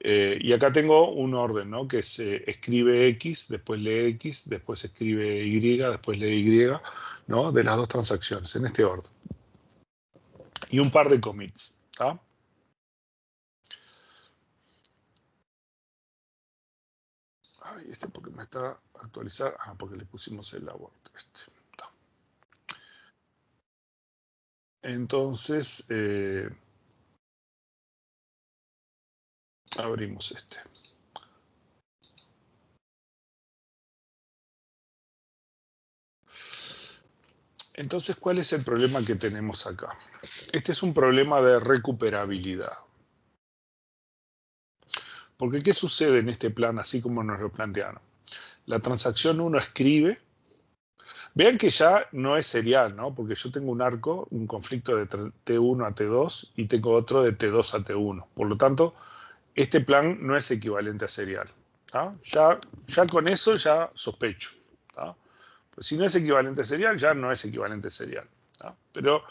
Y acá tengo un orden, ¿no? Que se escribe X, después lee X, después escribe Y, después lee Y, ¿no? De las dos transacciones, en este orden. Y un par de commits, ¿tá? Ay, porque me está actualizando. Ah, porque le pusimos el abort. Tá. Entonces, abrimos este. Entonces, ¿cuál es el problema que tenemos acá? Este es un problema de recuperabilidad. Porque, ¿qué sucede en este plan, así como nos lo plantearon? La transacción 1 escribe. Vean que ya no es serial, ¿no? Porque yo tengo un arco, un conflicto de T1 a T2 y tengo otro de T2 a T1. Por lo tanto, este plan no es equivalente a serial. ¿Tá? Ya con eso ya sospecho. ¿Tá? Pues si no es equivalente a serial, ya no es equivalente a serial. ¿Tá? Pero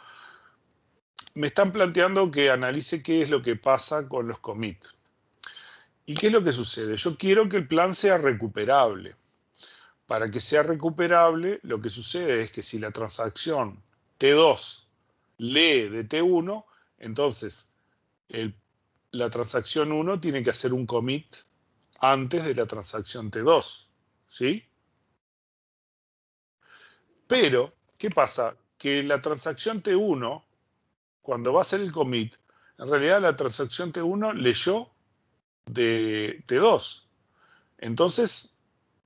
me están planteando que analice qué es lo que pasa con los commits. ¿Y qué es lo que sucede? Yo quiero que el plan sea recuperable. Para que sea recuperable, lo que sucede es que si la transacción T2 lee de T1, entonces la transacción 1 tiene que hacer un commit antes de la transacción T2, ¿sí? Pero, ¿qué pasa? Que la transacción T1, cuando va a hacer el commit, en realidad la transacción T1 leyó de T2. Entonces,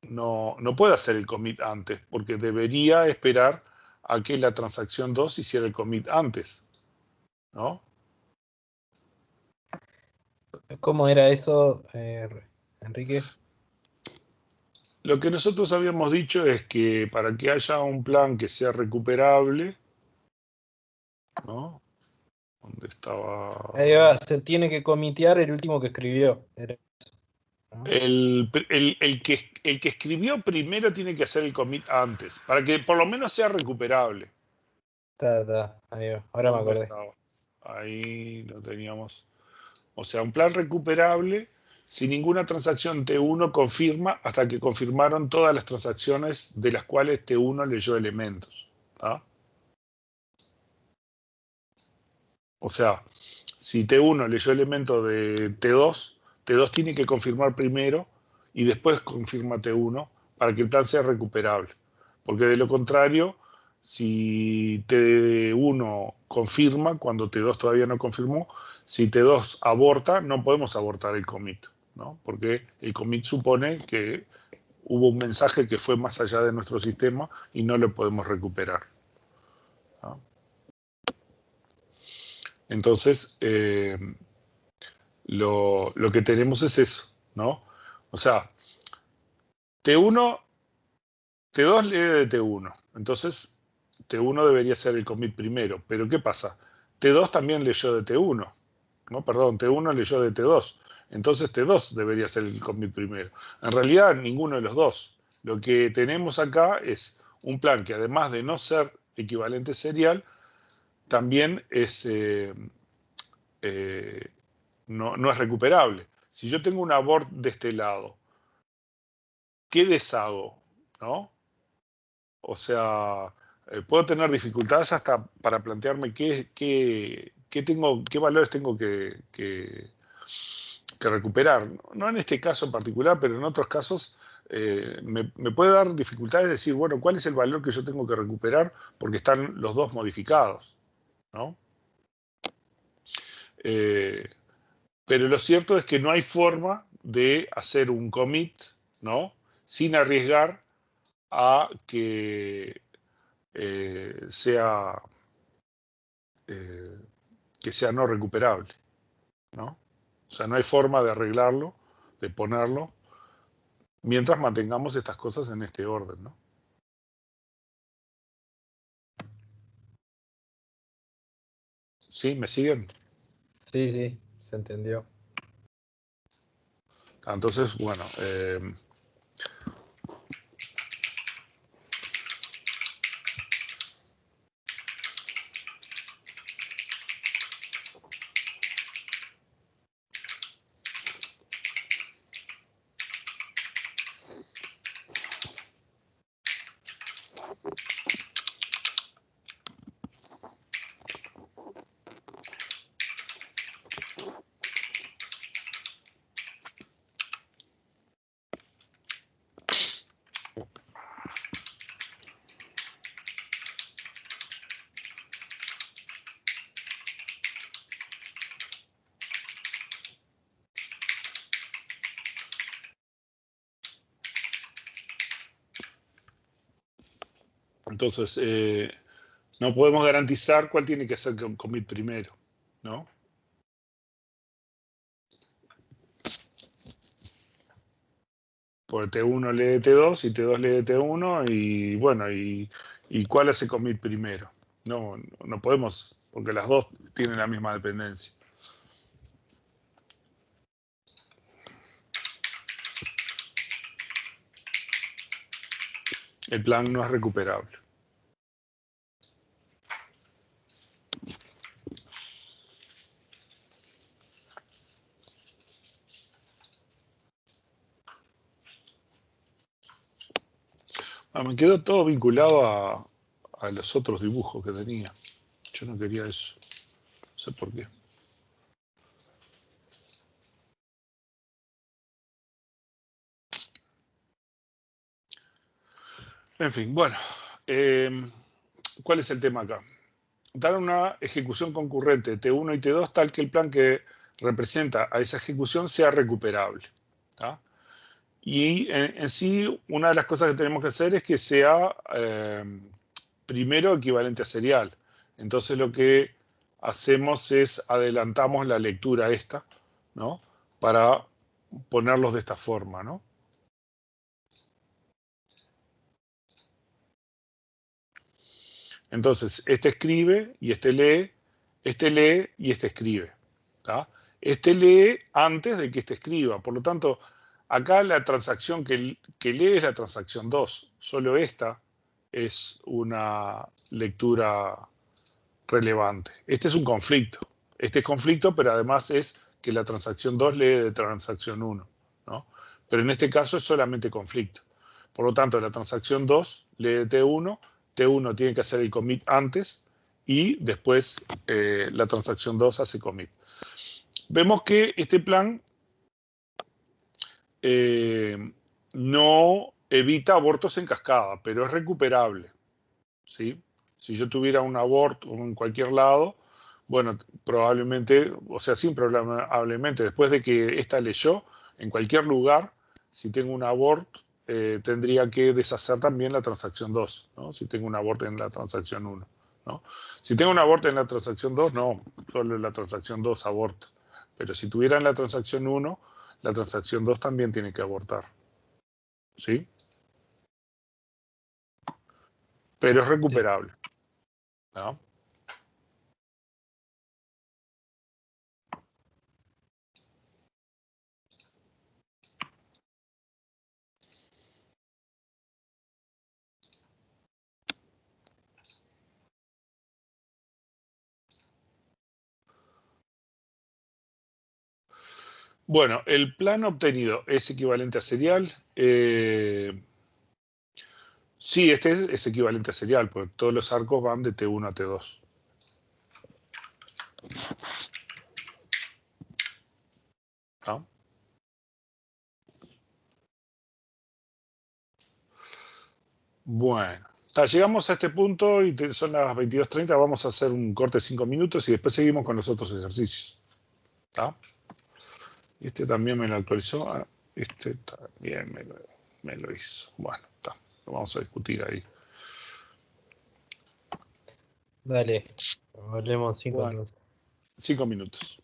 no puede hacer el commit antes, porque debería esperar a que la transacción 2 hiciera el commit antes, ¿no? ¿Cómo era eso, Enrique? Lo que nosotros habíamos dicho es que para que haya un plan que sea recuperable, ¿no? ¿Dónde estaba? Ahí va, se tiene que comitear el último que escribió. Era eso, ¿no? El que escribió primero tiene que hacer el commit antes, para que por lo menos sea recuperable. Ahí va, ahora me ¿Dónde acordé. estaba? Ahí lo teníamos. O sea, un plan recuperable si ninguna transacción T1 confirma hasta que confirmaron todas las transacciones de las cuales T1 leyó elementos. ¿Tá? O sea, si T1 leyó elementos de T2, T2 tiene que confirmar primero y después confirma T1 para que el plan sea recuperable. Porque de lo contrario, si T1 confirma cuando T2 todavía no confirmó, si T2 aborta, no podemos abortar el commit, ¿no? Porque el commit supone que hubo un mensaje que fue más allá de nuestro sistema y no lo podemos recuperar. ¿No? Entonces, lo que tenemos es eso, ¿no? O sea, T1, T2 lee de T1, entonces T1 debería ser el commit primero, pero ¿qué pasa? T2 también leyó de T1, ¿no? Perdón, T1 leyó de T2, entonces T2 debería ser el commit primero. En realidad, ninguno de los dos. Lo que tenemos acá es un plan que además de no ser equivalente serial, también es... no es recuperable. Si yo tengo un abort de este lado, ¿qué deshago? ¿No? O sea, puedo tener dificultades hasta para plantearme qué valores tengo que recuperar. No en este caso en particular, pero en otros casos me puede dar dificultades de decir, bueno, ¿cuál es el valor que yo tengo que recuperar? Porque están los dos modificados, ¿no? Pero lo cierto es que no hay forma de hacer un commit, ¿no? Sin arriesgar a sea, eh, que sea no recuperable, ¿no? O sea, no hay forma de arreglarlo, de ponerlo, mientras mantengamos estas cosas en este orden, ¿no? ¿Sí? ¿Me siguen? Sí, se entendió. Entonces, bueno, entonces no podemos garantizar cuál tiene que ser commit primero, ¿no? Porque T1 lee T2 y T2 lee T1 y bueno, y cuál hace commit primero. No podemos, porque las dos tienen la misma dependencia. El plan no es recuperable. Me quedó todo vinculado a los otros dibujos que tenía. Yo no quería eso. No sé por qué. En fin, bueno. ¿Cuál es el tema acá? Dar una ejecución concurrente T1 y T2 tal que el plan que representa a esa ejecución sea recuperable. ¿Tá? Y en sí, una de las cosas que tenemos que hacer es que sea primero equivalente a serial. Entonces lo que hacemos es adelantamos la lectura esta, ¿no? Para ponerlos de esta forma, ¿no? Entonces, este escribe y este lee y este escribe. ¿Tá? Este lee antes de que este escriba. Por lo tanto, acá la transacción que lee es la transacción 2. Solo esta es una lectura relevante. Este es un conflicto. Este es conflicto, pero además es que la transacción 2 lee de transacción 1, ¿no? Pero en este caso es solamente conflicto. Por lo tanto, la transacción 2 lee de T1, T1 tiene que hacer el commit antes y después la transacción 2 hace commit. Vemos que este plan no evita abortos en cascada, pero es recuperable, ¿sí? Si yo tuviera un aborto en cualquier lado, bueno, probablemente, o sea, sin probablemente, después de que esta leyó, en cualquier lugar, si tengo un aborto, tendría que deshacer también la transacción 2, ¿no? Si tengo un aborto en la transacción 1, ¿no? Si tengo un aborto en la transacción 2, no, solo en la transacción 2 aborta. Pero si tuviera en la transacción 1, la transacción 2 también tiene que abortar, ¿sí? Pero es recuperable, ¿no? Bueno, el plan obtenido es equivalente a serial. Sí, este es equivalente a serial, porque todos los arcos van de T1 a T2. ¿Ah? Bueno, llegamos a este punto y son las 22:30. Vamos a hacer un corte de 5 minutos y después seguimos con los otros ejercicios. ¿Ah? Este también me lo actualizó. Este también me lo hizo. Bueno, está. Lo vamos a discutir ahí. Dale, volvemos 5 Bueno, minutos. 5 minutos.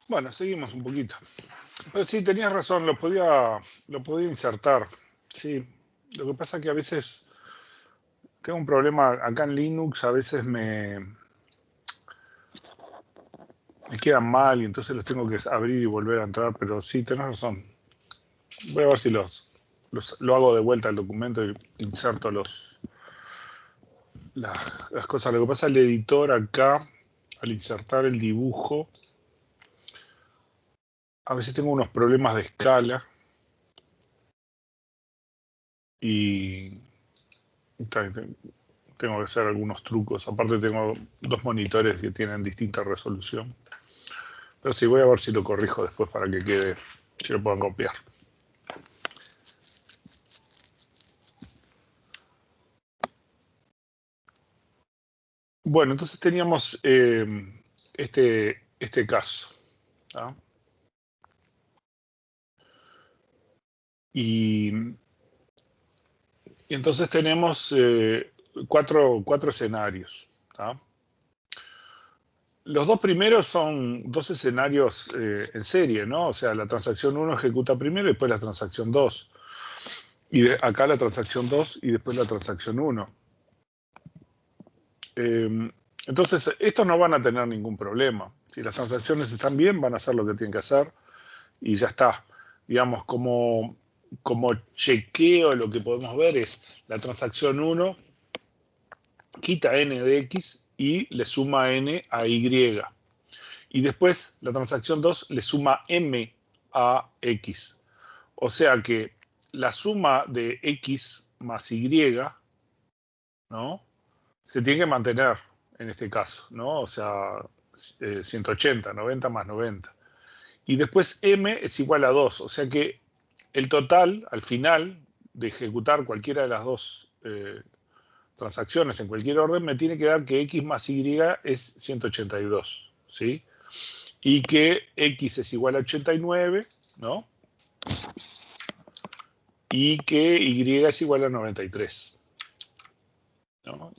Bueno, seguimos un poquito. Pero sí, tenías razón, lo podía insertar. Sí, lo que pasa es que a veces tengo un problema acá en Linux, a veces me quedan mal y entonces los tengo que abrir y volver a entrar, pero sí, tenés razón. Voy a ver si lo hago de vuelta al documento y inserto las cosas. Lo que pasa, el editor acá, al insertar el dibujo, a veces tengo unos problemas de escala y tengo que hacer algunos trucos. Aparte tengo 2 monitores que tienen distinta resolución. Pero sí, voy a ver si lo corrijo después para que quede, si lo puedan copiar. Bueno, entonces teníamos este caso, ¿tá? Y entonces tenemos 4 escenarios, ¿tá? Los 2 primeros son 2 escenarios en serie, ¿no? O sea, la transacción 1 ejecuta primero y después la transacción 2. Y acá la transacción 2 y después la transacción 1. Entonces, estos no van a tener ningún problema. Si las transacciones están bien, van a hacer lo que tienen que hacer y ya está. Digamos, como chequeo, lo que podemos ver es la transacción 1 quita n de x y le suma n a y. Y después la transacción 2 le suma m a x. O sea que la suma de x más y, ¿no?, se tiene que mantener en este caso, ¿no? O sea, 180, 90 más 90. Y después m es igual a 2. O sea que el total, al final, de ejecutar cualquiera de las 2 transacciones en cualquier orden, me tiene que dar que x más y es 182, ¿sí? Y que x es igual a 89, ¿no? Y que y es igual a 93, ¿no?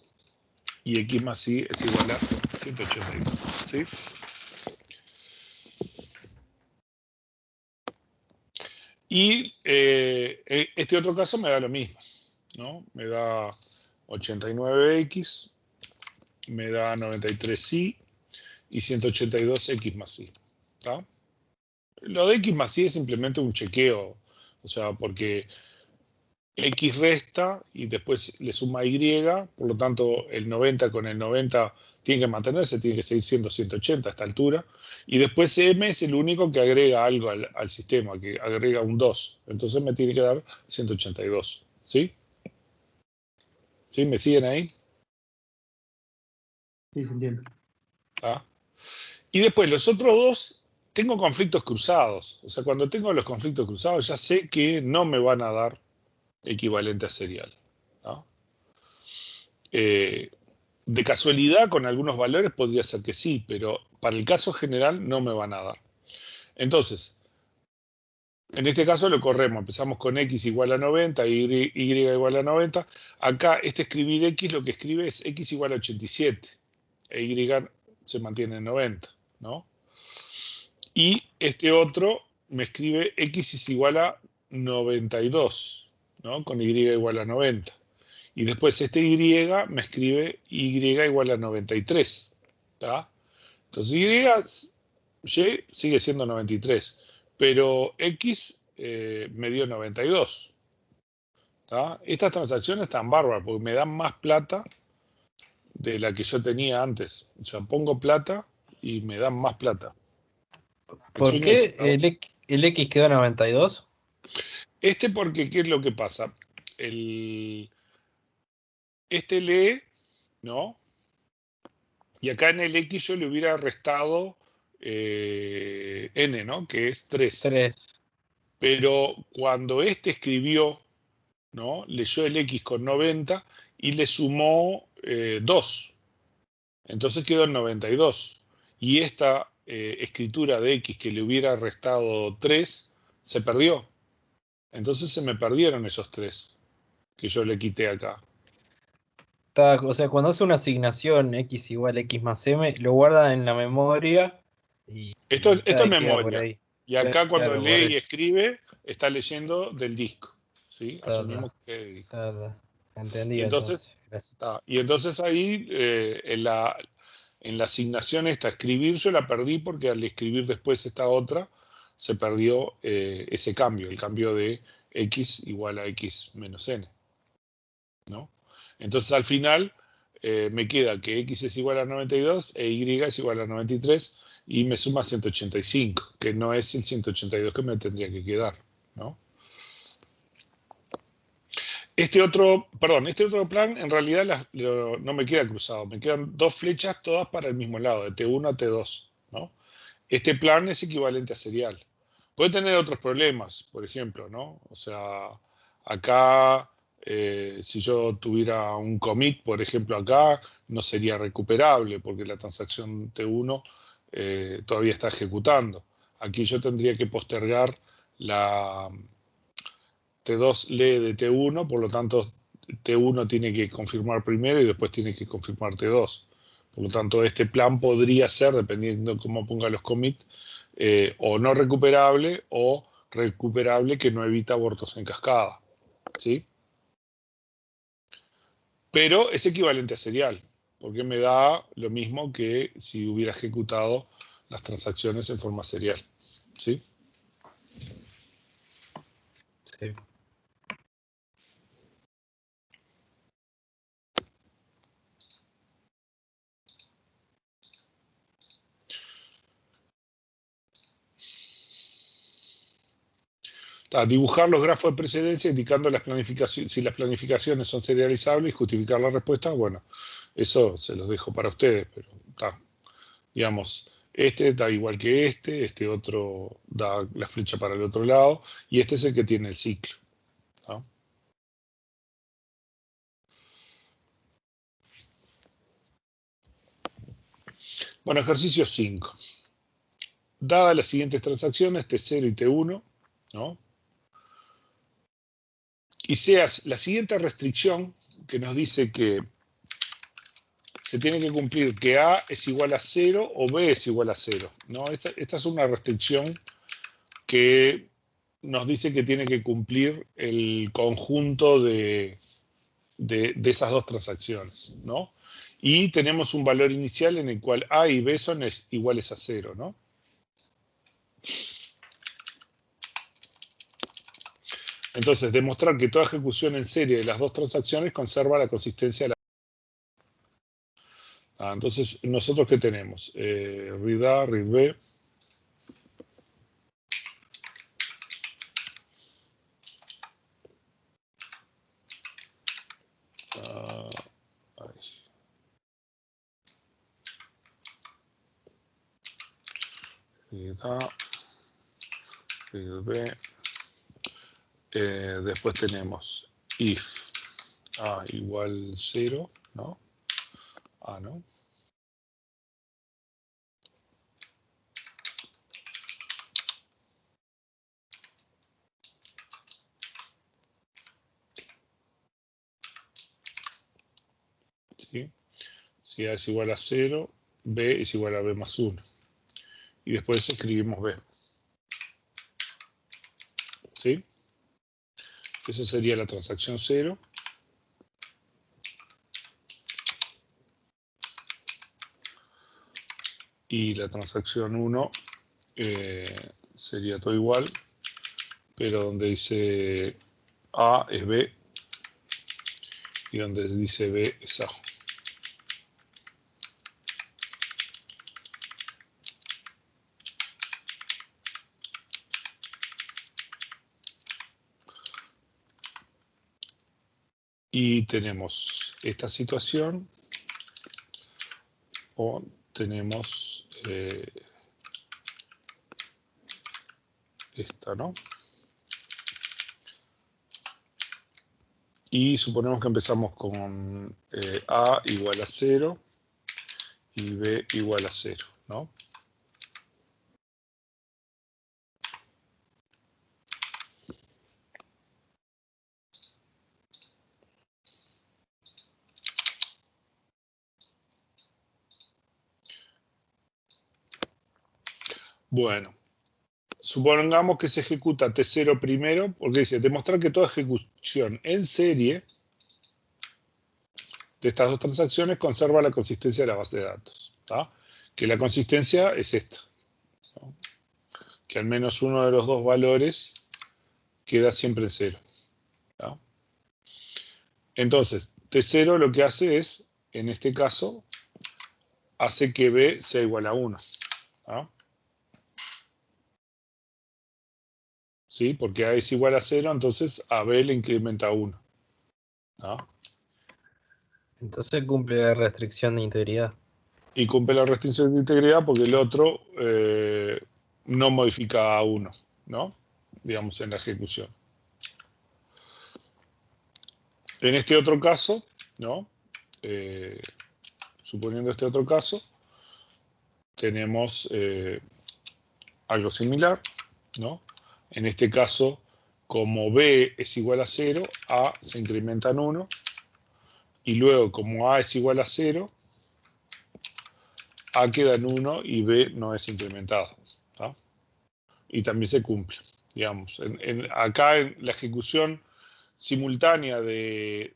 Y x más y es igual a 182, ¿sí? Y este otro caso me da lo mismo, ¿no? Me da 89x, me da 93y y 182x más y, ¿tá? Lo de x más y es simplemente un chequeo, o sea, porque x resta y después le suma y, por lo tanto el 90 con el 90 tiene que mantenerse, tiene que seguir siendo 180 a esta altura, y después m es el único que agrega algo al sistema, que agrega un 2, entonces me tiene que dar 182, ¿sí? ¿Sí? ¿Me siguen ahí? Sí, se entiende. ¿Ah? Y después los otros 2, tengo conflictos cruzados, o sea, cuando tengo los conflictos cruzados ya sé que no me van a dar equivalente a serial, ¿no? De casualidad, con algunos valores podría ser que sí, pero para el caso general no me van a dar. Entonces, en este caso lo corremos. Empezamos con x igual a 90, y igual a 90. Acá, escribir x, lo que escribe es x igual a 87. E y se mantiene en 90, ¿no? Y este otro me escribe x es igual a 92, ¿no? Con y igual a 90. Y después este y me escribe y igual a 93. ¿Tá? Entonces y sigue siendo 93. Pero x me dio 92. ¿Tá? Estas transacciones están bárbaras porque me dan más plata de la que yo tenía antes. O sea, pongo plata y me dan más plata. ¿Por qué el X quedó 92? Porque, ¿qué es lo que pasa? Este lee, ¿no? Y acá en el X yo le hubiera restado n, ¿no? Que es 3. 3. Pero cuando este escribió, ¿no?, leyó el X con 90 y le sumó 2. Entonces quedó en 92. Y esta escritura de X que le hubiera restado 3 se perdió. Entonces se me perdieron esos 3 que yo le quité acá. O sea, cuando hace una asignación x igual a x más m, lo guarda en la memoria Esto es queda por memoria. ahí. Y acá cuando Claro, por lee y eso. escribe, está leyendo del disco. ¿Sí? Asumimos que del disco. Entendido, Entonces, entonces. Gracias. y entonces ahí en la asignación esta, escribir, yo la perdí porque al escribir después esta otra, se perdió ese cambio, el cambio de x igual a x menos n, ¿no? Entonces al final me queda que x es igual a 92 e y es igual a 93 y me suma 185, que no es el 182 que me tendría que quedar, ¿no? Este otro plan en realidad no me queda cruzado, me quedan dos flechas todas para el mismo lado, de T1 a T2, ¿no? Este plan es equivalente a serial. Puede tener otros problemas, por ejemplo, ¿no? O sea, acá, si yo tuviera un commit, por ejemplo, acá, no sería recuperable porque la transacción T1 todavía está ejecutando. Aquí yo tendría que postergar la T2 lee de T1, por lo tanto T1 tiene que confirmar primero y después tiene que confirmar T2. Por lo tanto, este plan podría ser, dependiendo de cómo ponga los commits, o no recuperable o recuperable que no evita abortos en cascada. ¿Sí? Pero es equivalente a serial, porque me da lo mismo que si hubiera ejecutado las transacciones en forma serial. ¿Sí? Sí. Dibujar los grafos de precedencia indicando si las planificaciones son serializables y justificar la respuesta, bueno, eso se los dejo para ustedes, pero digamos, este da igual que este otro da la flecha para el otro lado, y este es el que tiene el ciclo, ¿no? Bueno, ejercicio 5. Dadas las siguientes transacciones, T0 y T1, ¿no? Y seas la siguiente restricción que nos dice que se tiene que cumplir que A es igual a 0 o B es igual a 0, ¿no? Esta es una restricción que nos dice que tiene que cumplir el conjunto de esas dos transacciones, ¿no? Y tenemos un valor inicial en el cual A y B son iguales a 0, ¿no? Entonces, demostrar que toda ejecución en serie de las dos transacciones conserva la consistencia de la... entonces, ¿nosotros qué tenemos? Read A, read B. Read A, read B. Después tenemos if A igual 0, ¿no? A, ¿no? ¿Sí? Si A es igual a 0, B es igual a B más 1. Y después escribimos B. ¿Sí? Eso sería la transacción 0. Y la transacción 1 sería todo igual, pero donde dice A es B y donde dice B es A. Y tenemos esta situación o tenemos esta, ¿no? Y suponemos que empezamos con A igual a 0 y B igual a 0, ¿no? Bueno, supongamos que se ejecuta T0 primero, porque dice, demostrar que toda ejecución en serie de estas dos transacciones conserva la consistencia de la base de datos. ¿Tá? Que la consistencia es esta. ¿No? Que al menos uno de los dos valores queda siempre en 0. ¿Tá? Entonces, T0 lo que hace es, en este caso, hace que B sea igual a 1. ¿Tá? ¿Sí? Porque A es igual a 0, entonces a B le incrementa 1. ¿Tá? Entonces cumple la restricción de integridad. Y cumple la restricción de integridad porque el otro no modifica a 1, ¿no? Digamos, en la ejecución. En este otro caso, ¿no? Suponiendo este otro caso, tenemos algo similar, ¿no? En este caso, como B es igual a 0, A se incrementa en 1, y luego, como A es igual a 0, A queda en 1 y B no es incrementado. ¿Tá? Y también se cumple. Digamos, acá en la ejecución simultánea de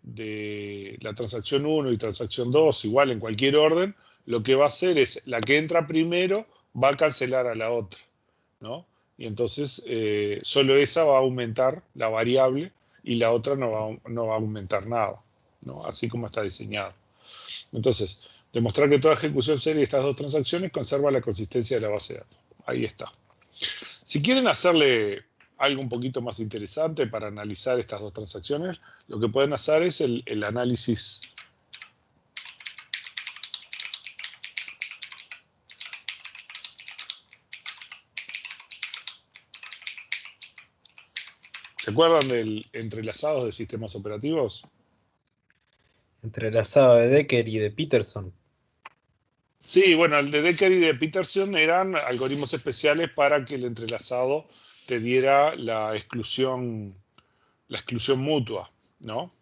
la transacción 1 y transacción 2, igual en cualquier orden, lo que va a hacer es, la que entra primero va a cancelar a la otra, ¿no? Y entonces solo esa va a aumentar la variable y la otra no va a aumentar nada, ¿no? Así como está diseñado. Entonces, demostrar que toda ejecución serie de estas dos transacciones conserva la consistencia de la base de datos. Ahí está. Si quieren hacerle algo un poquito más interesante para analizar estas dos transacciones, lo que pueden hacer es el análisis ¿se acuerdan del entrelazados de sistemas operativos? Entrelazado de Decker y de Peterson. Sí, bueno, el de Decker y de Peterson eran algoritmos especiales para que el entrelazado te diera la exclusión mutua, ¿no?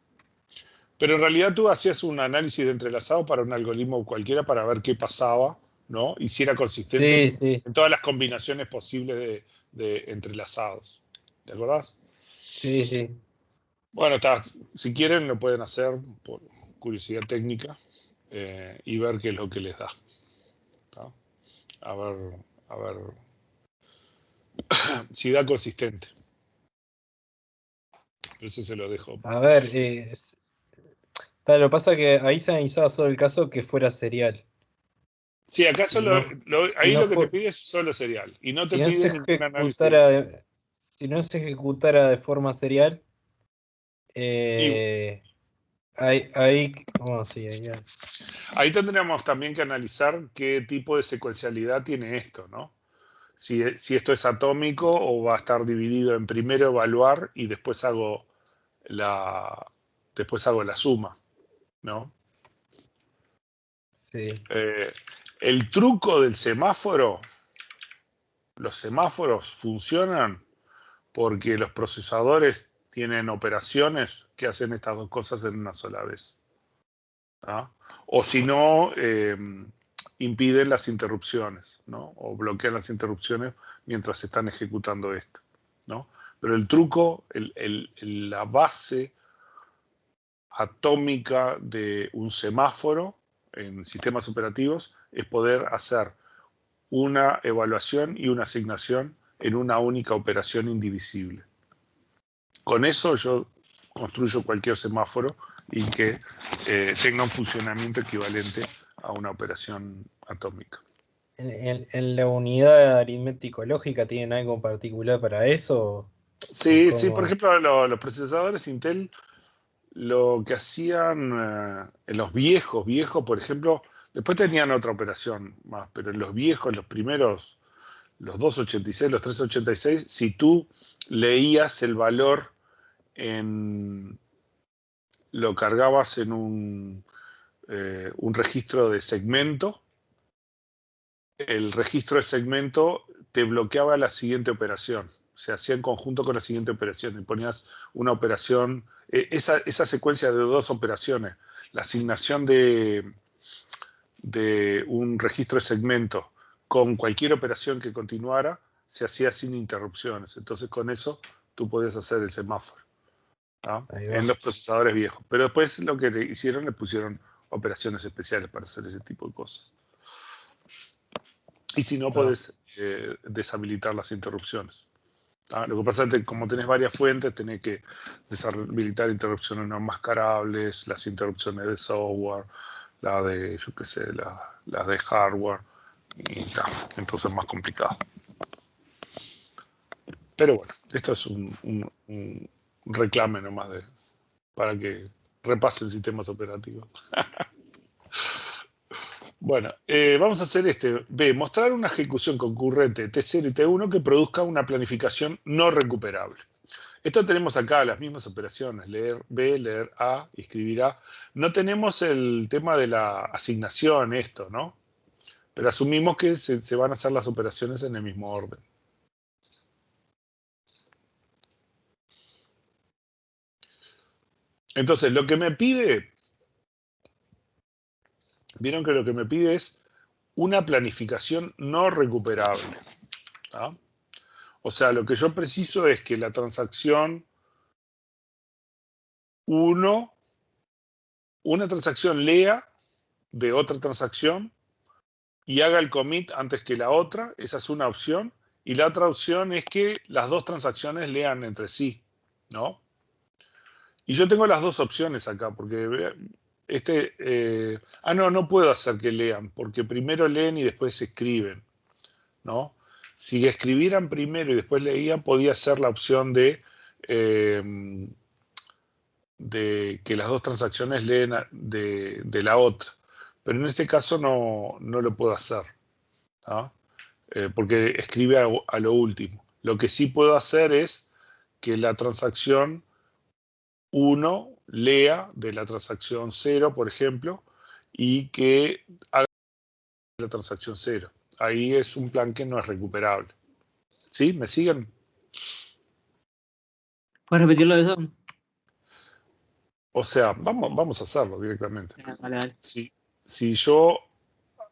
Pero en realidad tú hacías un análisis de entrelazado para un algoritmo cualquiera para ver qué pasaba, ¿no? Y si era consistente en todas las combinaciones posibles de entrelazados. ¿Te acordás? Sí, sí. Bueno, si quieren lo pueden hacer por curiosidad técnica y ver qué es lo que les da. ¿Tá? A ver si da consistente. Eso se lo dejo. A ver, lo que pasa es que ahí se analizaba solo el caso que fuera serial. Sí, acá Si solo, no- ahí si no lo que te fue- pide es solo serial. Y no te si no se pide ningún análisis. si no se ejecutara de forma serial, Y ahí tendríamos también que analizar qué tipo de secuencialidad tiene esto, ¿no? Si esto es atómico o va a estar dividido en primero evaluar y después hago la suma, ¿no? sí. El truco del semáforo, los semáforos funcionan porque los procesadores tienen operaciones que hacen estas dos cosas en una sola vez. ¿Ah? O si no, impiden las interrupciones, ¿no? O bloquean las interrupciones mientras están ejecutando esto, ¿no? Pero el truco, la base atómica de un semáforo en sistemas operativos es poder hacer una evaluación y una asignación en una única operación indivisible. Con eso yo construyo cualquier semáforo y que tenga un funcionamiento equivalente a una operación atómica. ¿En la unidad aritmético-lógica tienen algo en particular para eso? Sí, sí, por ejemplo, los procesadores Intel lo que hacían en los viejos, por ejemplo, después tenían otra operación más, pero en los viejos, los primeros, los 286, los 386, si tú leías el valor lo cargabas en un registro de segmento, el registro de segmento te bloqueaba la siguiente operación. Se hacía en conjunto con la siguiente operación y ponías una operación, esa secuencia de dos operaciones, la asignación de un registro de segmento con cualquier operación que continuara, se hacía sin interrupciones. Entonces con eso tú podías hacer el semáforo, ¿no? En los procesadores viejos. Pero después lo que le hicieron, le pusieron operaciones especiales para hacer ese tipo de cosas. Y si no, podés deshabilitar las interrupciones. Lo que pasa es que como tenés varias fuentes, tenés que deshabilitar interrupciones no mascarables, las interrupciones de software, la de, yo qué sé, las de hardware, y tal. Entonces es más complicado. Pero bueno, esto es un reclame nomás para que repasen sistemas operativos. Bueno, vamos a hacer B, mostrar una ejecución concurrente T0 y T1 que produzca una planificación no recuperable. Esto tenemos acá las mismas operaciones, leer B, leer A y escribir A. No tenemos el tema de la asignación, esto, ¿no? Pero asumimos que se van a hacer las operaciones en el mismo orden. Entonces, lo que me pide, vieron que lo que me pide es una planificación no recuperable, ¿tá? O sea, lo que yo preciso es que la transacción 1, una transacción lea de otra transacción y haga el commit antes que la otra. Esa es una opción. Y la otra opción es que las dos transacciones lean entre sí, ¿no? Y yo tengo las dos opciones acá, porque no puedo hacer que lean, porque primero leen y después escriben, ¿no? Si escribieran primero y después leían, podía ser la opción de que las dos transacciones leen de la otra. Pero en este caso no lo puedo hacer, ¿no? Porque escribe a lo último. Lo que sí puedo hacer es que la transacción 1 lea de la transacción 0, por ejemplo, y que haga la transacción 0. Ahí es un plan que no es recuperable. ¿Sí? ¿Me siguen? ¿Puedes repetirlo de eso? O sea, vamos a hacerlo directamente. Vale. Si yo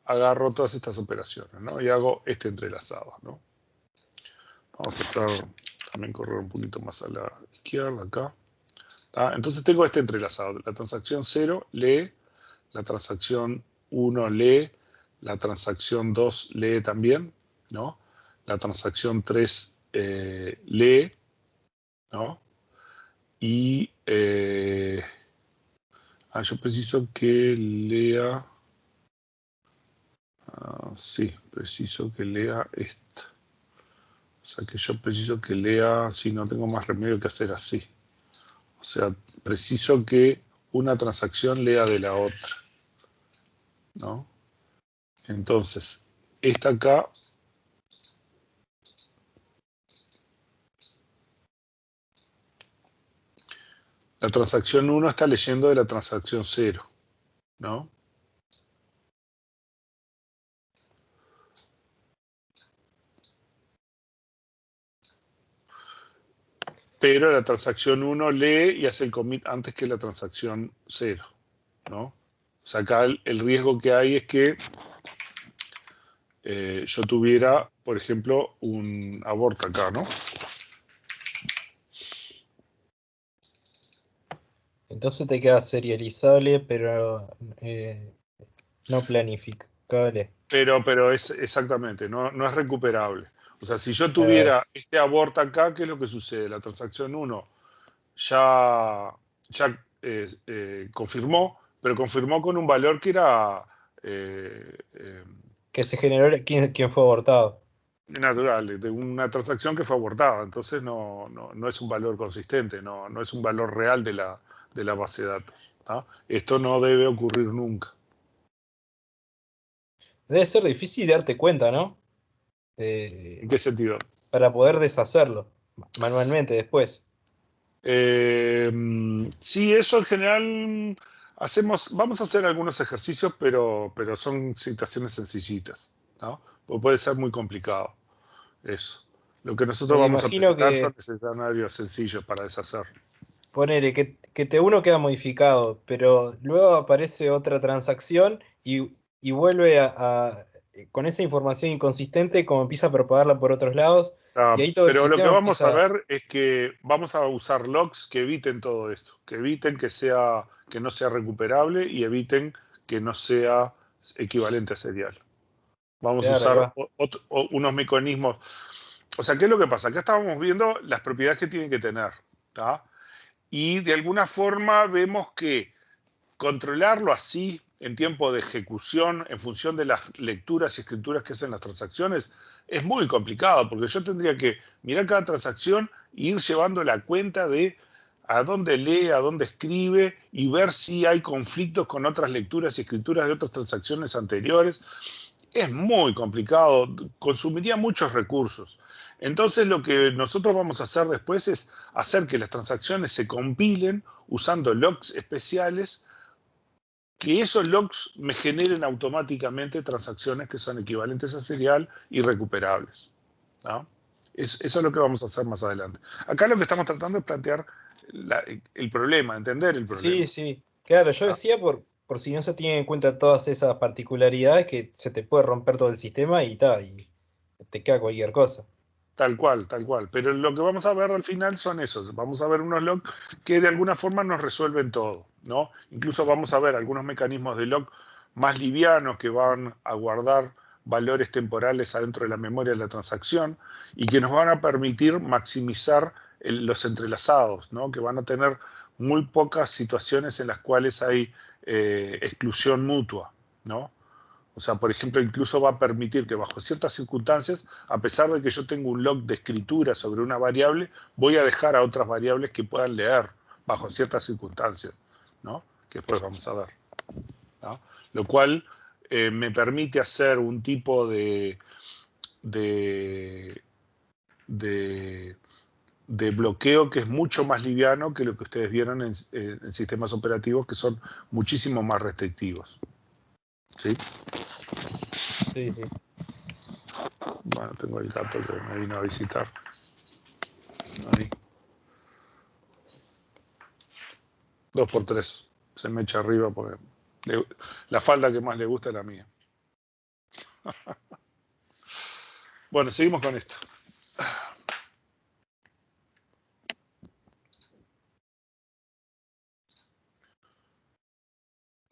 agarro todas estas operaciones, ¿no? Y hago este entrelazado, ¿no? Vamos a hacer, también correr un poquito más a la izquierda, acá. Entonces tengo este entrelazado. La transacción 0 lee, la transacción 1 lee, la transacción 2 lee también, ¿no? La transacción 3 lee, ¿no? Y yo preciso que lea... sí, preciso que lea esta. O sea que yo preciso que lea, si no tengo más remedio que hacer así. O sea, preciso que una transacción lea de la otra, ¿no? Entonces, esta acá la transacción 1 está leyendo de la transacción 0, ¿no? Pero la transacción 1 lee y hace el commit antes que la transacción 0, ¿no? O sea, acá el riesgo que hay es que yo tuviera, por ejemplo, un abort acá, ¿no? Entonces te queda serializable, pero no planificable. Pero es exactamente, no es recuperable. O sea, si yo tuviera este abort acá, ¿qué es lo que sucede? La transacción 1 ya confirmó, pero confirmó con un valor que era que se generó quien fue abortado. natural, de una transacción que fue abortada. Entonces no es un valor consistente, no es un valor real de la base de datos, ¿tá? Esto no debe ocurrir nunca. Debe ser difícil darte cuenta, ¿no? ¿En qué sentido? Para poder deshacerlo manualmente después. Sí, eso en general vamos a hacer algunos ejercicios, pero son situaciones sencillitas, ¿no? Puede ser muy complicado eso. Lo que nosotros vamos a presentar son escenarios sencillos para deshacer. Ponele que T1 queda modificado, pero luego aparece otra transacción y vuelve con esa información inconsistente, como empieza a propagarla por otros lados, y ahí todo el Pero lo que sistema vamos a empieza... ver es que vamos a usar logs que eviten todo esto, que eviten que no sea recuperable y eviten que no sea equivalente a serial. Vamos a Claro, ahí usar va. unos mecanismos. O sea, ¿qué es lo que pasa? Acá estábamos viendo las propiedades que tienen que tener, ¿tá? Y de alguna forma vemos que controlarlo así en tiempo de ejecución en función de las lecturas y escrituras que hacen las transacciones es muy complicado, porque yo tendría que mirar cada transacción e ir llevando la cuenta de a dónde lee, a dónde escribe y ver si hay conflictos con otras lecturas y escrituras de otras transacciones anteriores. Es muy complicado, consumiría muchos recursos. Entonces lo que nosotros vamos a hacer después es hacer que las transacciones se compilen usando logs especiales, que esos logs me generen automáticamente transacciones que son equivalentes a serial y recuperables, ¿no? Eso es lo que vamos a hacer más adelante. Acá lo que estamos tratando es plantear el problema, entender el problema. Sí, sí. Claro, yo ¿No? decía por si no se tienen en cuenta todas esas particularidades que se te puede romper todo el sistema y te queda cualquier cosa. Tal cual, tal cual. Pero lo que vamos a ver al final son esos. Vamos a ver unos logs que de alguna forma nos resuelven todo, ¿no? Incluso vamos a ver algunos mecanismos de log más livianos que van a guardar valores temporales adentro de la memoria de la transacción y que nos van a permitir maximizar los entrelazados, ¿no? Que van a tener muy pocas situaciones en las cuales hay exclusión mutua, ¿no? O sea, por ejemplo, incluso va a permitir que bajo ciertas circunstancias, a pesar de que yo tengo un log de escritura sobre una variable, voy a dejar a otras variables que puedan leer bajo ciertas circunstancias, ¿no? Que después vamos a ver, ¿no? Lo cual me permite hacer un tipo de bloqueo que es mucho más liviano que lo que ustedes vieron en sistemas operativos que son muchísimo más restrictivos. ¿Sí? Sí, sí. Bueno, tengo el gato que me vino a visitar. Ahí. 2x3. Se me echa arriba porque la falda que más le gusta es la mía. Bueno, seguimos con esto.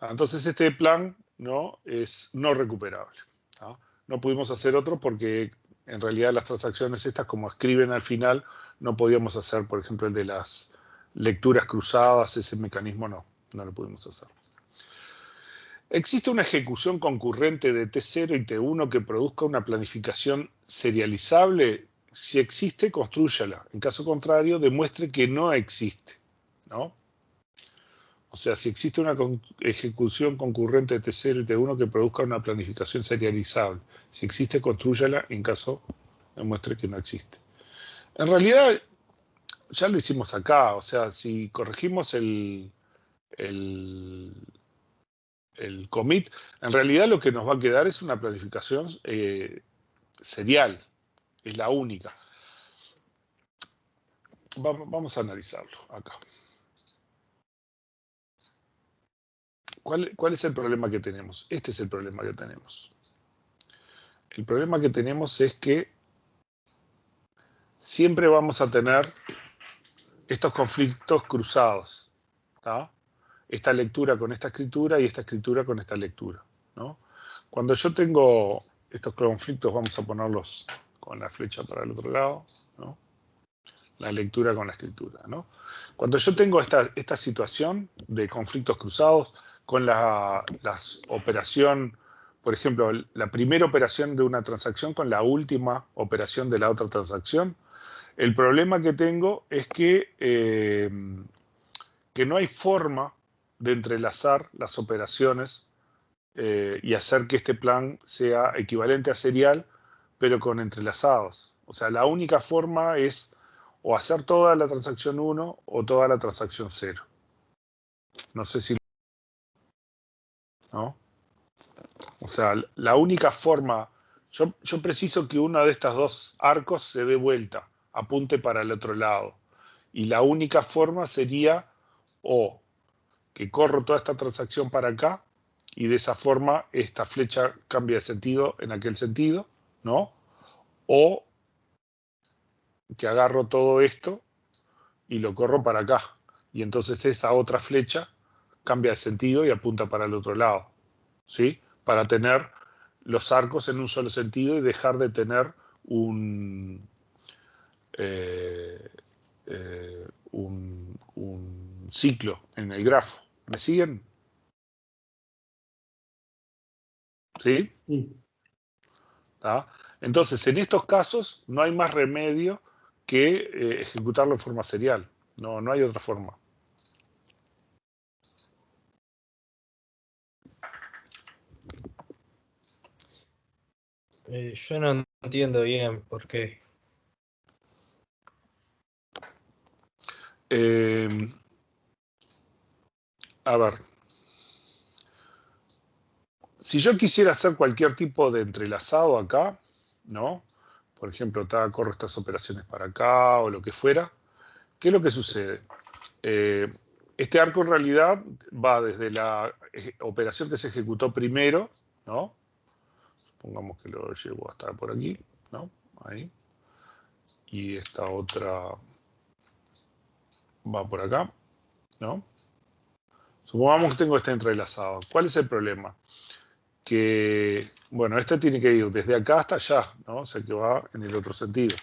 Entonces este plan, ¿no?, es no recuperable, ¿no? No pudimos hacer otro porque en realidad las transacciones estas, como escriben al final, no podíamos hacer, por ejemplo, el de las lecturas cruzadas, ese mecanismo no lo pudimos hacer. ¿Existe una ejecución concurrente de T0 y T1 que produzca una planificación serializable? Si existe, constrúyala. En caso contrario, demuestre que no existe, ¿no? O sea, si existe una ejecución concurrente de T0 y T1 que produzca una planificación serializable. Si existe, constrúyala. En caso, demuestre que no existe. En realidad, ya lo hicimos acá. O sea, si corregimos el commit, en realidad lo que nos va a quedar es una planificación serial, es la única. Vamos a analizarlo acá. ¿Cuál es el problema que tenemos? Este es el problema que tenemos. El problema que tenemos es que siempre vamos a tener estos conflictos cruzados, ¿tá? Esta lectura con esta escritura y esta escritura con esta lectura, ¿no? Cuando yo tengo estos conflictos, vamos a ponerlos con la flecha para el otro lado, ¿no? La lectura con la escritura, ¿no? Cuando yo tengo esta situación de conflictos cruzados con la operación, por ejemplo, la primera operación de una transacción con la última operación de la otra transacción, el problema que tengo es que no hay forma de entrelazar las operaciones y hacer que este plan sea equivalente a serial, pero con entrelazados. O sea, la única forma es o hacer toda la transacción 1 o toda la transacción 0. No sé si... ¿no? O sea, la única forma... Yo preciso que uno de estos dos arcos se dé vuelta, apunte para el otro lado. Y la única forma sería o que corro toda esta transacción para acá y de esa forma esta flecha cambia de sentido en aquel sentido, ¿no? O que agarro todo esto y lo corro para acá. Y entonces esta otra flecha cambia de sentido y apunta para el otro lado, ¿sí? Para tener los arcos en un solo sentido y dejar de tener un ciclo en el grafo. ¿Me siguen? ¿Sí? Sí. ¿Tá? Entonces, en estos casos no hay más remedio que ejecutarlo en forma serial. No, no hay otra forma. Yo no entiendo bien por qué. A ver. Si yo quisiera hacer cualquier tipo de entrelazado acá, ¿no? Por ejemplo, corro estas operaciones para acá o lo que fuera, ¿qué es lo que sucede? Este arco en realidad va desde la operación que se ejecutó primero, ¿no? Supongamos que lo llevo hasta por aquí, ¿no? Ahí. Y esta otra va por acá, ¿no? Supongamos que tengo este entrelazado. ¿Cuál es el problema? Que, bueno, este tiene que ir desde acá hasta allá, ¿no? O sea que va en el otro sentido.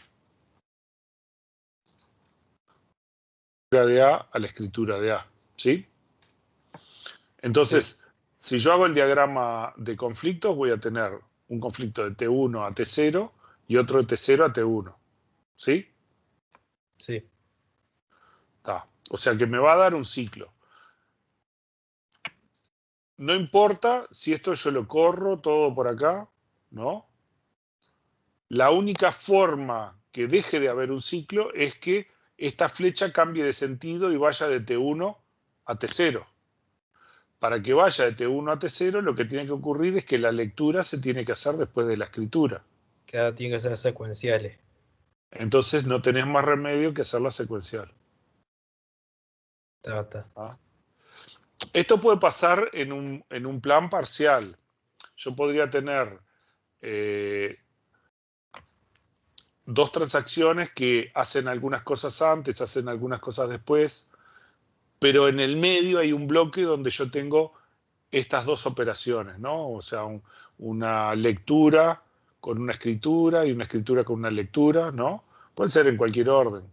De A a la escritura de A, ¿sí? Entonces, si yo hago el diagrama de conflictos, voy a tener un conflicto de T1 a T0 y otro de T0 a T1, ¿sí? Sí. O sea que me va a dar un ciclo. No importa si esto yo lo corro todo por acá, ¿no? La única forma que deje de haber un ciclo es que esta flecha cambie de sentido y vaya de T1 a T0. Para que vaya de T1 a T0, lo que tiene que ocurrir es que la lectura se tiene que hacer después de la escritura. Cada tiene que ser secuenciales. Entonces no tenés más remedio que hacerla secuencial. Está. Esto puede pasar en un plan parcial. Yo podría tener dos transacciones que hacen algunas cosas antes, hacen algunas cosas después, pero en el medio hay un bloque donde yo tengo estas dos operaciones, ¿no? O sea, una lectura con una escritura y una escritura con una lectura, ¿no? Puede ser en cualquier orden,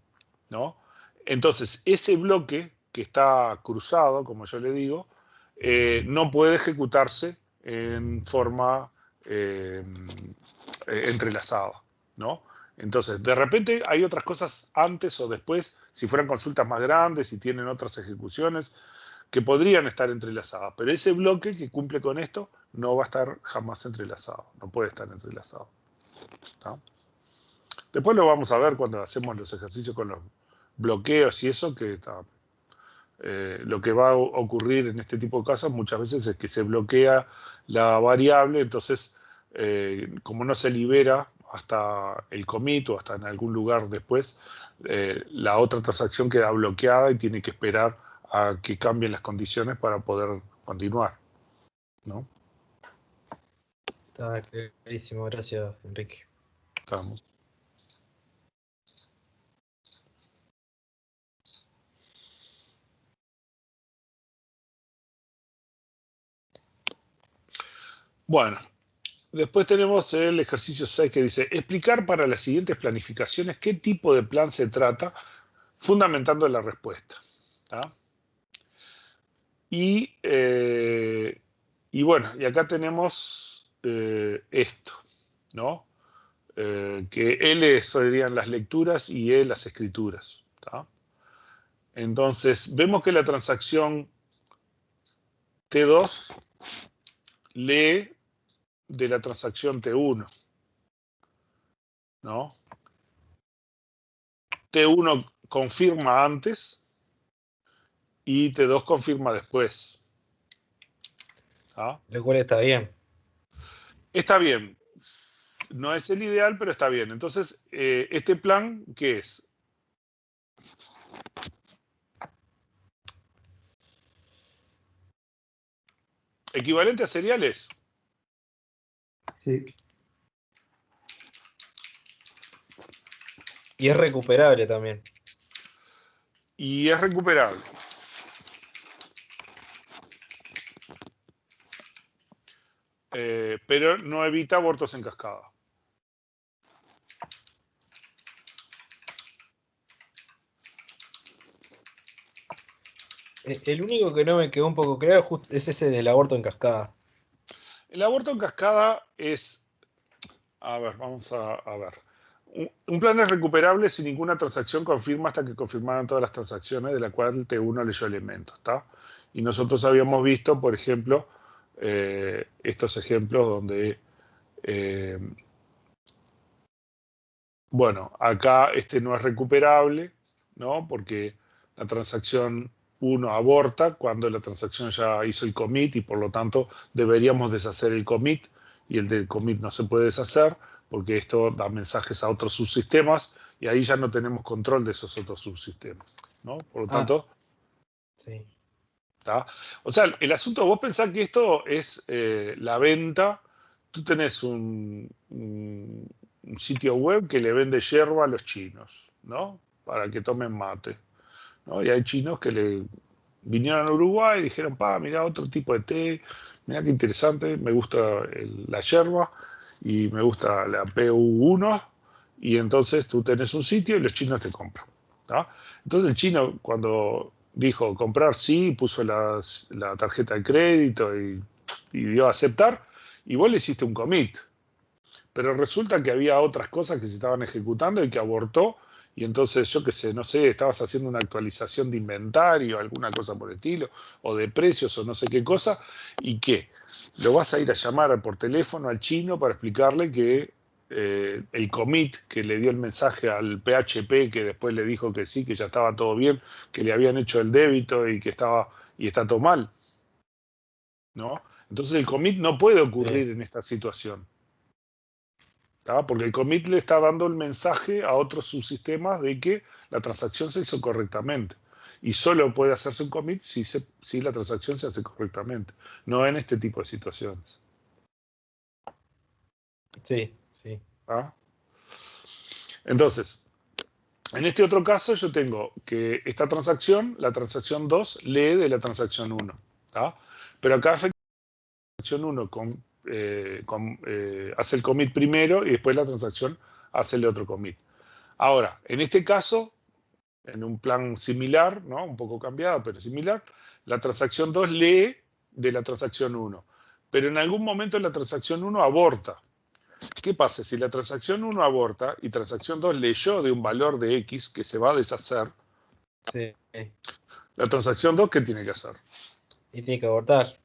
¿no? Entonces, ese bloque que está cruzado, como yo le digo, no puede ejecutarse en forma entrelazada, ¿no? Entonces, de repente hay otras cosas antes o después, si fueran consultas más grandes, si tienen otras ejecuciones, que podrían estar entrelazadas, pero ese bloque que cumple con esto no va a estar jamás entrelazado, no puede estar entrelazado. ¿Tá? Después lo vamos a ver cuando hacemos los ejercicios con los bloqueos y eso, que lo que va a ocurrir en este tipo de casos muchas veces es que se bloquea la variable, entonces como no se libera hasta el commit o hasta en algún lugar después, la otra transacción queda bloqueada y tiene que esperar a que cambien las condiciones para poder continuar, ¿no? Está clarísimo, gracias, Enrique. Estamos. Bueno, después tenemos el ejercicio 6 que dice, explicar para las siguientes planificaciones qué tipo de plan se trata, fundamentando la respuesta. ¿Tá? Y bueno, y acá tenemos esto, ¿no? Que L serían las lecturas y E las escrituras. ¿Tá? Entonces, vemos que la transacción T2 lee de la transacción T1, ¿no? T1 confirma antes y T2 confirma después. ¿Tá? Lo cual está bien. Está bien. No es el ideal, pero está bien. Entonces, este plan, ¿qué es? Equivalente a cereales. Sí. Y es recuperable también. Y es recuperable. Pero no evita abortos en cascada. El único que no me quedó un poco claro es ese del aborto en cascada. El aborto en cascada es, a ver, vamos a ver. Un plan es recuperable si ninguna transacción confirma hasta que confirmaran todas las transacciones de la cual T1 leyó elementos, ¿está? Y nosotros habíamos visto, por ejemplo, estos ejemplos donde, bueno, acá este no es recuperable, ¿no? Porque la transacción 1 aborta cuando la transacción ya hizo el commit y por lo tanto deberíamos deshacer el commit y el del commit no se puede deshacer porque esto da mensajes a otros subsistemas y ahí ya no tenemos control de esos otros subsistemas, ¿no? Por lo tanto, sí. ¿tá? O sea, el asunto, vos pensás que esto es la venta, tú tenés un sitio web que le vende yerba a los chinos, ¿no? Para que tomen mate, ¿no? Y hay chinos que le vinieron a Uruguay y dijeron, mirá otro tipo de té, mirá qué interesante, me gusta la yerba y me gusta la PU1 y entonces tú tenés un sitio y los chinos te compran, ¿tá? Entonces el chino cuando dijo comprar sí, puso la tarjeta de crédito y dio a aceptar y vos le hiciste un commit. Pero resulta que había otras cosas que se estaban ejecutando y que abortó y entonces yo qué sé, no sé, estabas haciendo una actualización de inventario, alguna cosa por el estilo, o de precios o no sé qué cosa, y que lo vas a ir a llamar por teléfono al chino para explicarle que el commit que le dio el mensaje al PHP que después le dijo que sí, que ya estaba todo bien, que le habían hecho el débito y que estaba y está todo mal, ¿no? Entonces el commit no puede ocurrir en esta situación. ¿Tá? Porque el commit le está dando el mensaje a otros subsistemas de que la transacción se hizo correctamente. Y solo puede hacerse un commit si la transacción se hace correctamente, no en este tipo de situaciones. Sí, sí. ¿Tá? Entonces, en este otro caso yo tengo que esta transacción, la transacción 2, lee de la transacción 1. ¿Tá? Pero acá la transacción 1 hace el commit primero y después la transacción hace el otro commit. Ahora, en este caso, en un plan similar, ¿no? Un poco cambiado, pero similar, la transacción 2 lee de la transacción 1. Pero en algún momento la transacción 1 aborta. ¿Qué pasa? Si la transacción 1 aborta y transacción 2 leyó de un valor de X que se va a deshacer, Sí. la transacción 2, ¿qué tiene que hacer? Y tiene que abortar.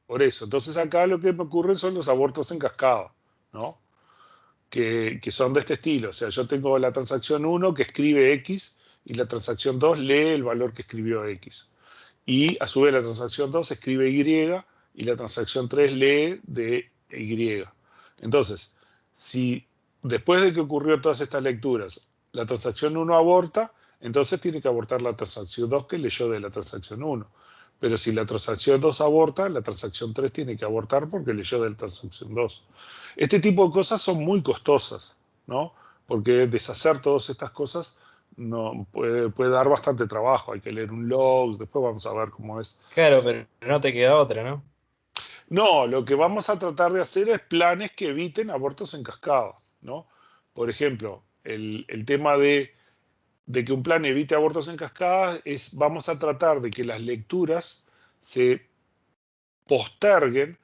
Por eso. Entonces acá lo que me ocurre son los abortos en cascada, ¿no? Que son de este estilo. O sea, yo tengo la transacción 1 que escribe X y la transacción 2 lee el valor que escribió X. Y a su vez la transacción 2 escribe Y y la transacción 3 lee de Y. Entonces, si después de que ocurrió todas estas lecturas, la transacción 1 aborta, entonces tiene que abortar la transacción 2 que leyó de la transacción 1. Pero si la transacción 2 aborta, la transacción 3 tiene que abortar porque leyó de la transacción 2. Este tipo de cosas son muy costosas, ¿no? Porque deshacer todas estas cosas no, puede dar bastante trabajo. Hay que leer un log, después vamos a ver cómo es. Claro, pero no te queda otra, ¿no? No, lo que vamos a tratar de hacer es planes que eviten abortos en cascada, ¿no? Por ejemplo, el tema de que un plan evite abortos en cascada es, vamos a tratar de que las lecturas se posterguen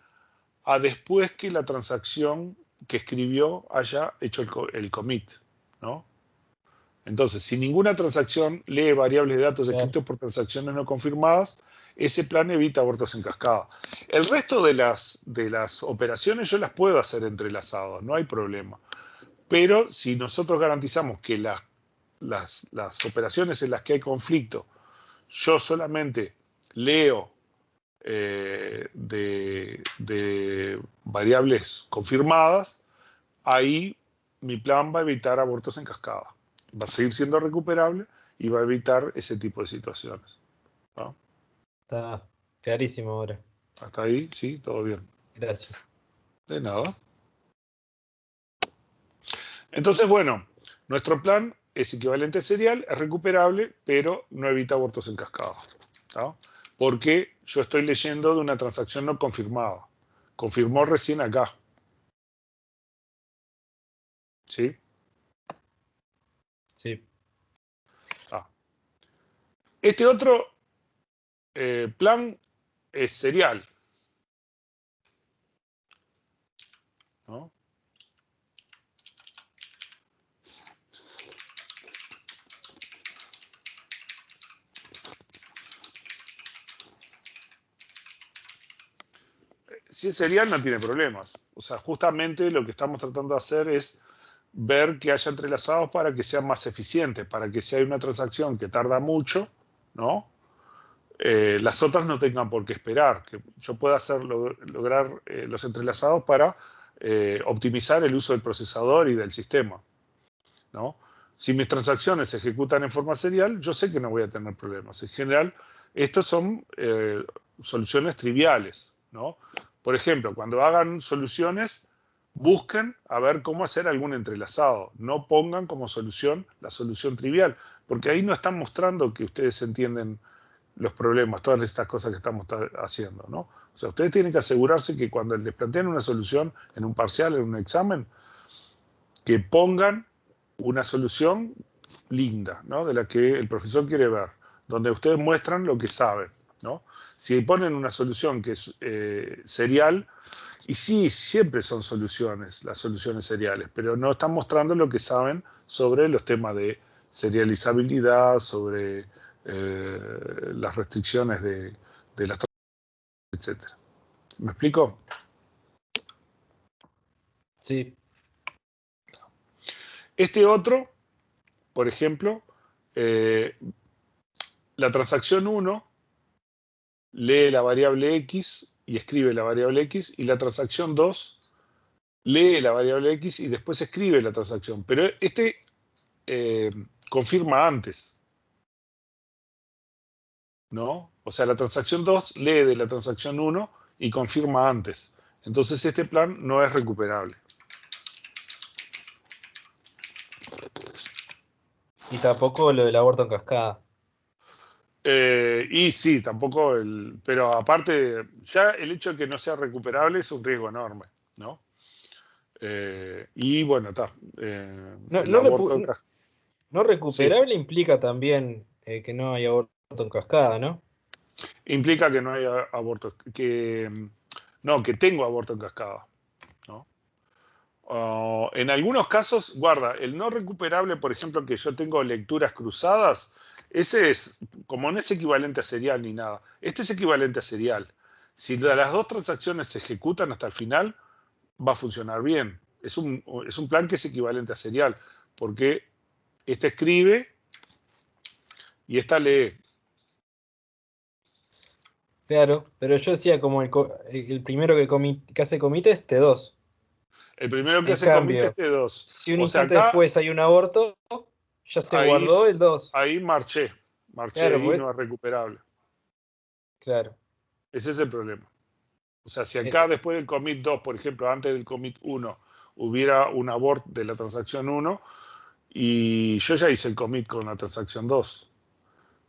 a después que la transacción que escribió haya hecho el commit, ¿no? Entonces, si ninguna transacción lee variables de datos escritos por transacciones no confirmadas, ese plan evita abortos en cascada. El resto de las operaciones yo las puedo hacer entrelazadas, no hay problema. Pero si nosotros garantizamos que las operaciones en las que hay conflicto, yo solamente leo de variables confirmadas, ahí mi plan va a evitar abortos en cascada. Va a seguir siendo recuperable y va a evitar ese tipo de situaciones, ¿no? Está clarísimo ahora. ¿Hasta ahí? Sí, todo bien. Gracias. De nada. Entonces, bueno, nuestro plan es equivalente serial, es recuperable, pero no evita abortos en cascada. ¿Tá? Porque yo estoy leyendo de una transacción no confirmada. Confirmó recién acá. ¿Sí? Sí. Ah. Este otro plan es serial, ¿no? Si es serial no tiene problemas. O sea, justamente lo que estamos tratando de hacer es ver que haya entrelazados para que sean más eficientes, para que si hay una transacción que tarda mucho, ¿no? Las otras no tengan por qué esperar, que yo pueda lograr los entrelazados para optimizar el uso del procesador y del sistema, ¿no? Si mis transacciones se ejecutan en forma serial, yo sé que no voy a tener problemas. En general, estos son soluciones triviales, ¿no? Por ejemplo, cuando hagan soluciones, busquen a ver cómo hacer algún entrelazado. No pongan como solución la solución trivial, porque ahí no están mostrando que ustedes entienden los problemas, todas estas cosas que estamos haciendo, ¿no? O sea, ustedes tienen que asegurarse que cuando les planteen una solución en un parcial, en un examen, que pongan una solución linda, ¿no? De la que el profesor quiere ver, donde ustedes muestran lo que saben, ¿no? Si ponen una solución que es serial, y sí, siempre son soluciones, las soluciones seriales, pero no están mostrando lo que saben sobre los temas de serializabilidad, sobre las restricciones de las etcétera. ¿Me explico? Sí. Este otro, por ejemplo, la transacción 1 lee la variable x y escribe la variable x, y la transacción 2 lee la variable x y después escribe la transacción. Pero este confirma antes, ¿no? O sea, la transacción 2 lee de la transacción 1 y confirma antes. Entonces este plan no es recuperable. Y tampoco lo del aborto en cascada. Y sí, tampoco pero aparte, ya el hecho de que no sea recuperable es un riesgo enorme, ¿no? Y bueno, está. No, El aborto en no sí, recuperable implica también que no hay aborto en cascada, ¿no? implica que no haya aborto, que tengo aborto en cascada, ¿no? En algunos casos, guarda, el no recuperable, por ejemplo, que yo tengo lecturas cruzadas, ese es, como no es equivalente a serial ni nada, este es equivalente a serial. Si las dos transacciones se ejecutan hasta el final, va a funcionar bien. Es un plan que es equivalente a serial, porque esta escribe y esta lee. Claro, pero yo decía como el primero que hace commit es T2. El primero que En hace commit es cambio, T2. si un O sea, instante acá, después hay un aborto, ya se ahí, guardó el 2. ahí marché. Marché Claro, ahí, no es recuperable. claro. Ese es el problema. O sea, si acá Eh, después del commit 2, por ejemplo, antes del commit 1, hubiera un abort de la transacción 1, y yo ya hice el commit con la transacción 2,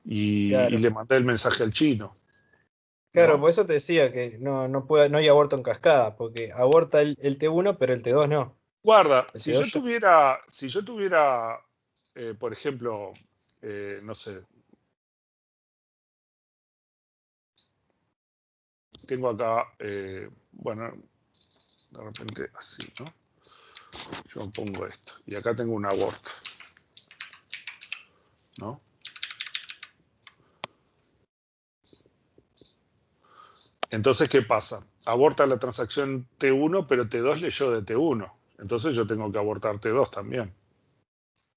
y claro. le mandé el mensaje al chino, Claro, ¿no? por eso te decía que no hay aborto en cascada, porque aborta el T1, pero el T2 no. Guarda, El T2 ya. si yo tuviera, por ejemplo, no sé, tengo acá, bueno, de repente así, ¿no? Yo pongo esto, y acá tengo un aborto, ¿no? Entonces, ¿qué pasa? Aborta la transacción T1, pero T2 leyó de T1. Entonces yo tengo que abortar T2 también.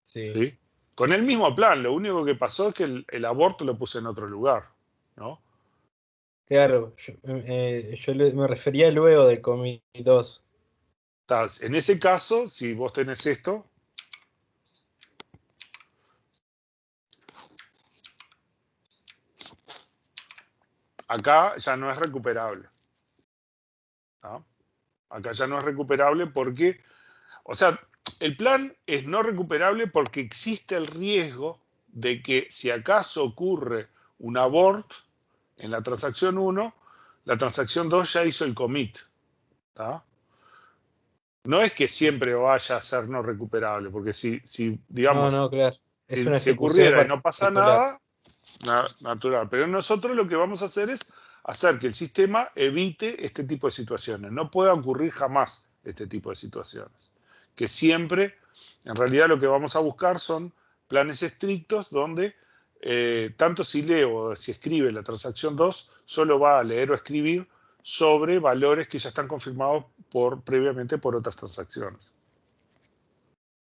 Sí. ¿Sí? Con el mismo plan, lo único que pasó es que el aborto lo puse en otro lugar, ¿no? Claro, me refería luego del commit 2. En ese caso, si vos tenés esto, acá ya no es recuperable. ¿Ah? Acá ya no es recuperable porque, o sea, el plan es no recuperable porque existe el riesgo de que si acaso ocurre un abort en la transacción 1, la transacción 2 ya hizo el commit. ¿Ah? No es que siempre vaya a ser no recuperable, porque si No, digamos, no, claro. Es una si ejecución ocurriera y no pasa particular. nada, natural. Pero nosotros lo que vamos a hacer es hacer que el sistema evite este tipo de situaciones. No pueda ocurrir jamás este tipo de situaciones. Que siempre, en realidad lo que vamos a buscar son planes estrictos donde tanto si lee o si escribe la transacción 2, solo va a leer o escribir sobre valores que ya están confirmados previamente por otras transacciones.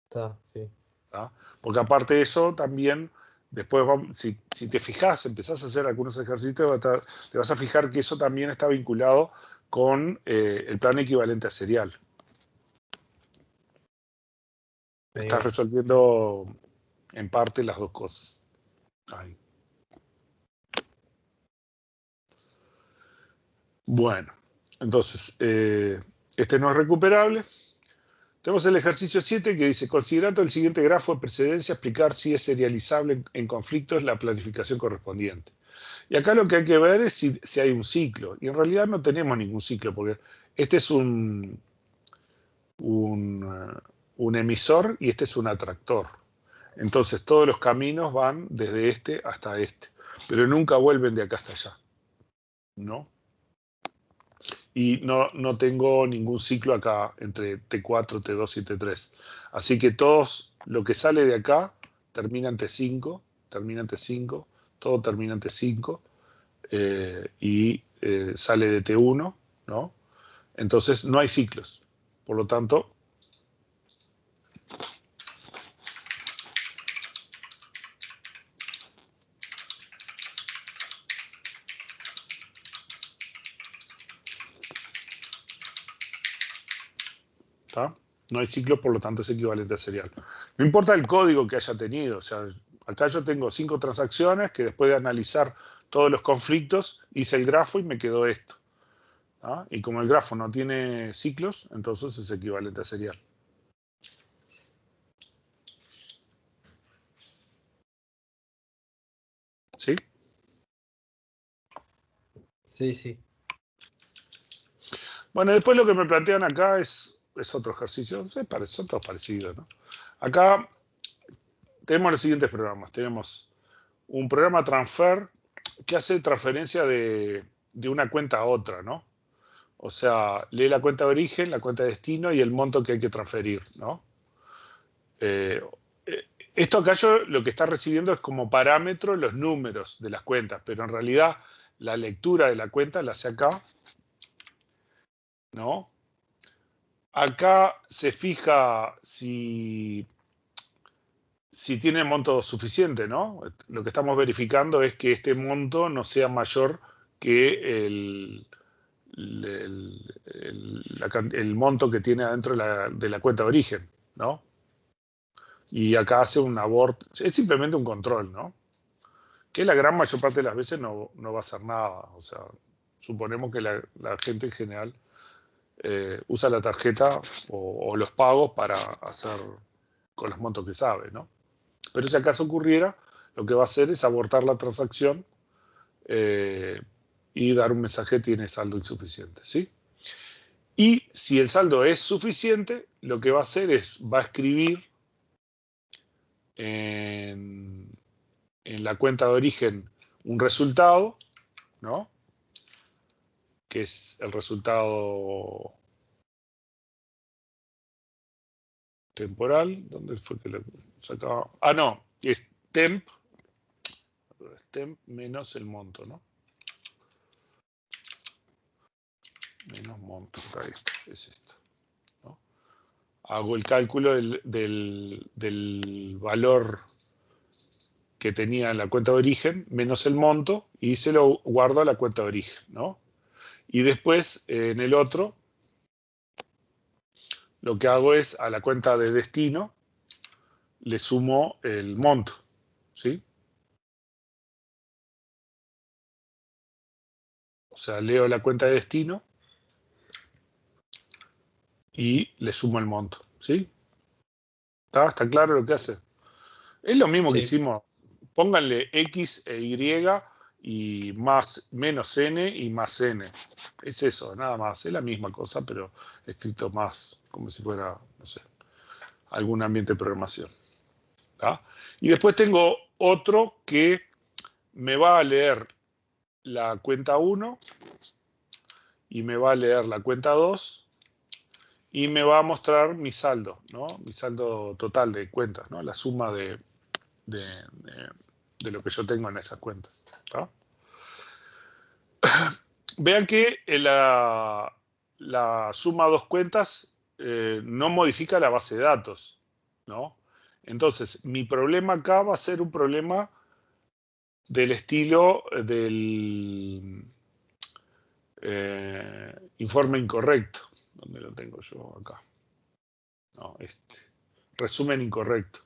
Está, sí. ¿Ah? Porque aparte de eso, también, después, si te fijas, empezás a hacer algunos ejercicios, te vas a fijar que eso también está vinculado con el plan equivalente a serial. Me Estás digo. resolviendo en parte las dos cosas. Ahí. Bueno, entonces, este no es recuperable. Tenemos el ejercicio 7 que dice, considerando el siguiente grafo de precedencia, explicar si es serializable en conflictos la planificación correspondiente. Y acá lo que hay que ver es si hay un ciclo. Y en realidad no tenemos ningún ciclo, porque este es un emisor y este es un atractor. Entonces todos los caminos van desde este hasta este, pero nunca vuelven de acá hasta allá. ¿No? Y no tengo ningún ciclo acá entre T4, T2 y T3. Así que todos, lo que sale de acá, termina en T5, termina en T5, todo termina en T5, y sale de T1, ¿no? Entonces no hay ciclos. Por lo tanto, ¿tá? No hay ciclos, por lo tanto es equivalente a serial. No importa el código que haya tenido, o sea, acá yo tengo 5 transacciones que después de analizar todos los conflictos hice el grafo y me quedó esto. ¿Ah? Y como el grafo no tiene ciclos, entonces es equivalente a serial. ¿Sí? Sí, sí. Bueno, después lo que me plantean acá es otro ejercicio, son todos parecidos, ¿no? Acá tenemos los siguientes programas. Tenemos un programa transfer que hace transferencia de una cuenta a otra, ¿no? O sea, lee la cuenta de origen, la cuenta de destino y el monto que hay que transferir, ¿no? Esto acá yo lo que está recibiendo es como parámetro los números de las cuentas, pero en realidad la lectura de la cuenta la hace acá, ¿no? Acá se fija si tiene monto suficiente, ¿no? Lo que estamos verificando es que este monto no sea mayor que el monto que tiene adentro de la cuenta de origen, ¿no? Y acá hace un abort, es simplemente un control, ¿no? Que la gran mayor parte de las veces no va a hacer nada. O sea, suponemos que la gente en general usa la tarjeta o los pagos para hacer con los montos que sabe, ¿no? Pero si acaso ocurriera, lo que va a hacer es abortar la transacción y dar un mensaje tiene saldo insuficiente, ¿sí? Y si el saldo es suficiente, lo que va a hacer es, va a escribir en la cuenta de origen un resultado, ¿no? Que es el resultado temporal. ¿Dónde fue que lo sacaba? Ah, no, es temp menos el monto, ¿no? Menos monto, acá es esto, ¿no? Hago el cálculo del valor que tenía en la cuenta de origen menos el monto y se lo guardo a la cuenta de origen, ¿no? Y después en el otro lo que hago es a la cuenta de destino le sumo el monto, ¿sí? O sea, leo la cuenta de destino y le sumo el monto, ¿sí? ¿Está claro lo que hace? Es lo mismo que Sí. hicimos. Pónganle X e Y y menos N y más N. Es eso, nada más. Es la misma cosa, pero escrito más como si fuera, no sé, algún ambiente de programación. ¿Tá? Y después tengo otro que me va a leer la cuenta 1 y me va a leer la cuenta 2 y me va a mostrar mi saldo, ¿no? Mi saldo total de cuentas, ¿no? La suma de lo que yo tengo en esas cuentas. ¿Tá? Vean que la suma de dos cuentas no modifica la base de datos, ¿no? Entonces, mi problema acá va a ser un problema del estilo del informe incorrecto. ¿Dónde lo tengo yo acá? No, este. Resumen incorrecto.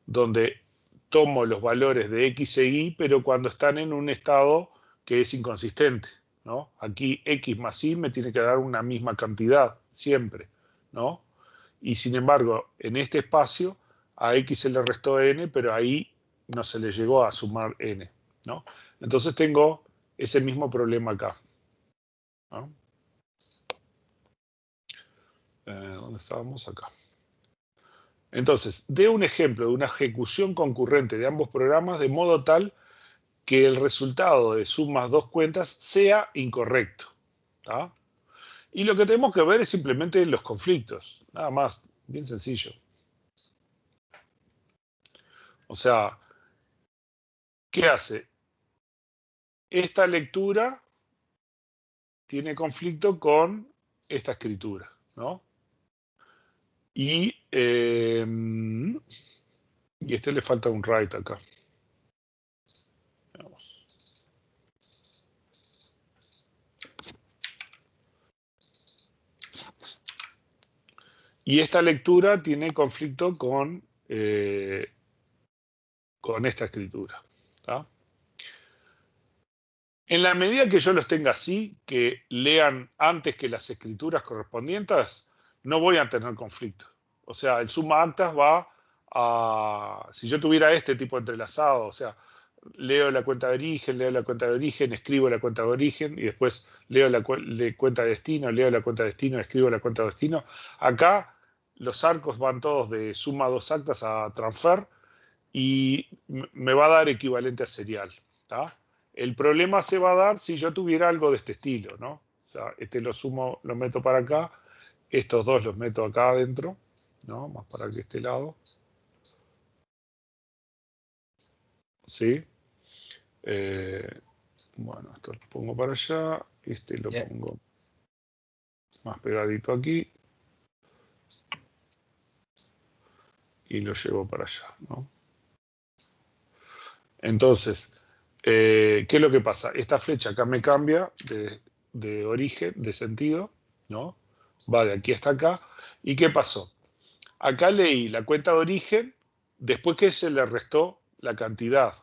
Donde tomo los valores de X e Y, pero cuando están en un estado que es inconsistente, ¿no? Aquí X más Y me tiene que dar una misma cantidad, siempre, ¿no? Y sin embargo, en este espacio, a X se le restó N, pero ahí no se le llegó a sumar N, ¿no? Entonces tengo ese mismo problema acá, ¿no? ¿Dónde estábamos? Acá. Entonces, dé un ejemplo de una ejecución concurrente de ambos programas de modo tal que el resultado de sumas dos cuentas sea incorrecto. ¿Tá? Y lo que tenemos que ver es simplemente los conflictos. Nada más, bien sencillo. O sea, ¿qué hace? Esta lectura tiene conflicto con esta escritura, ¿no? Y a este le falta un write acá. Veamos. Y esta lectura tiene conflicto con esta escritura. ¿Tá? En la medida que yo los tenga así, que lean antes que las escrituras correspondientes, no voy a tener conflicto. O sea, el suma actas va a... Si yo tuviera este tipo entrelazado, o sea, leo la cuenta de origen, escribo la cuenta de origen y después leo la cuenta de destino, leo la cuenta de destino, escribo la cuenta de destino. Acá los arcos van todos de suma dos actas a transfer y me va a dar equivalente a serial. ¿Tá? El problema se va a dar si yo tuviera algo de este estilo, ¿no? O sea, este lo sumo, lo meto para acá, estos dos los meto acá adentro, ¿no? Más para que este lado. ¿Sí? Bueno, esto lo pongo para allá, este lo pongo más pegadito aquí y lo llevo para allá, ¿no? Entonces, ¿qué es lo que pasa? Esta flecha acá me cambia de origen, de sentido, ¿no? Va de aquí hasta acá. ¿Y qué pasó? Acá leí la cuenta de origen después que se le restó la cantidad.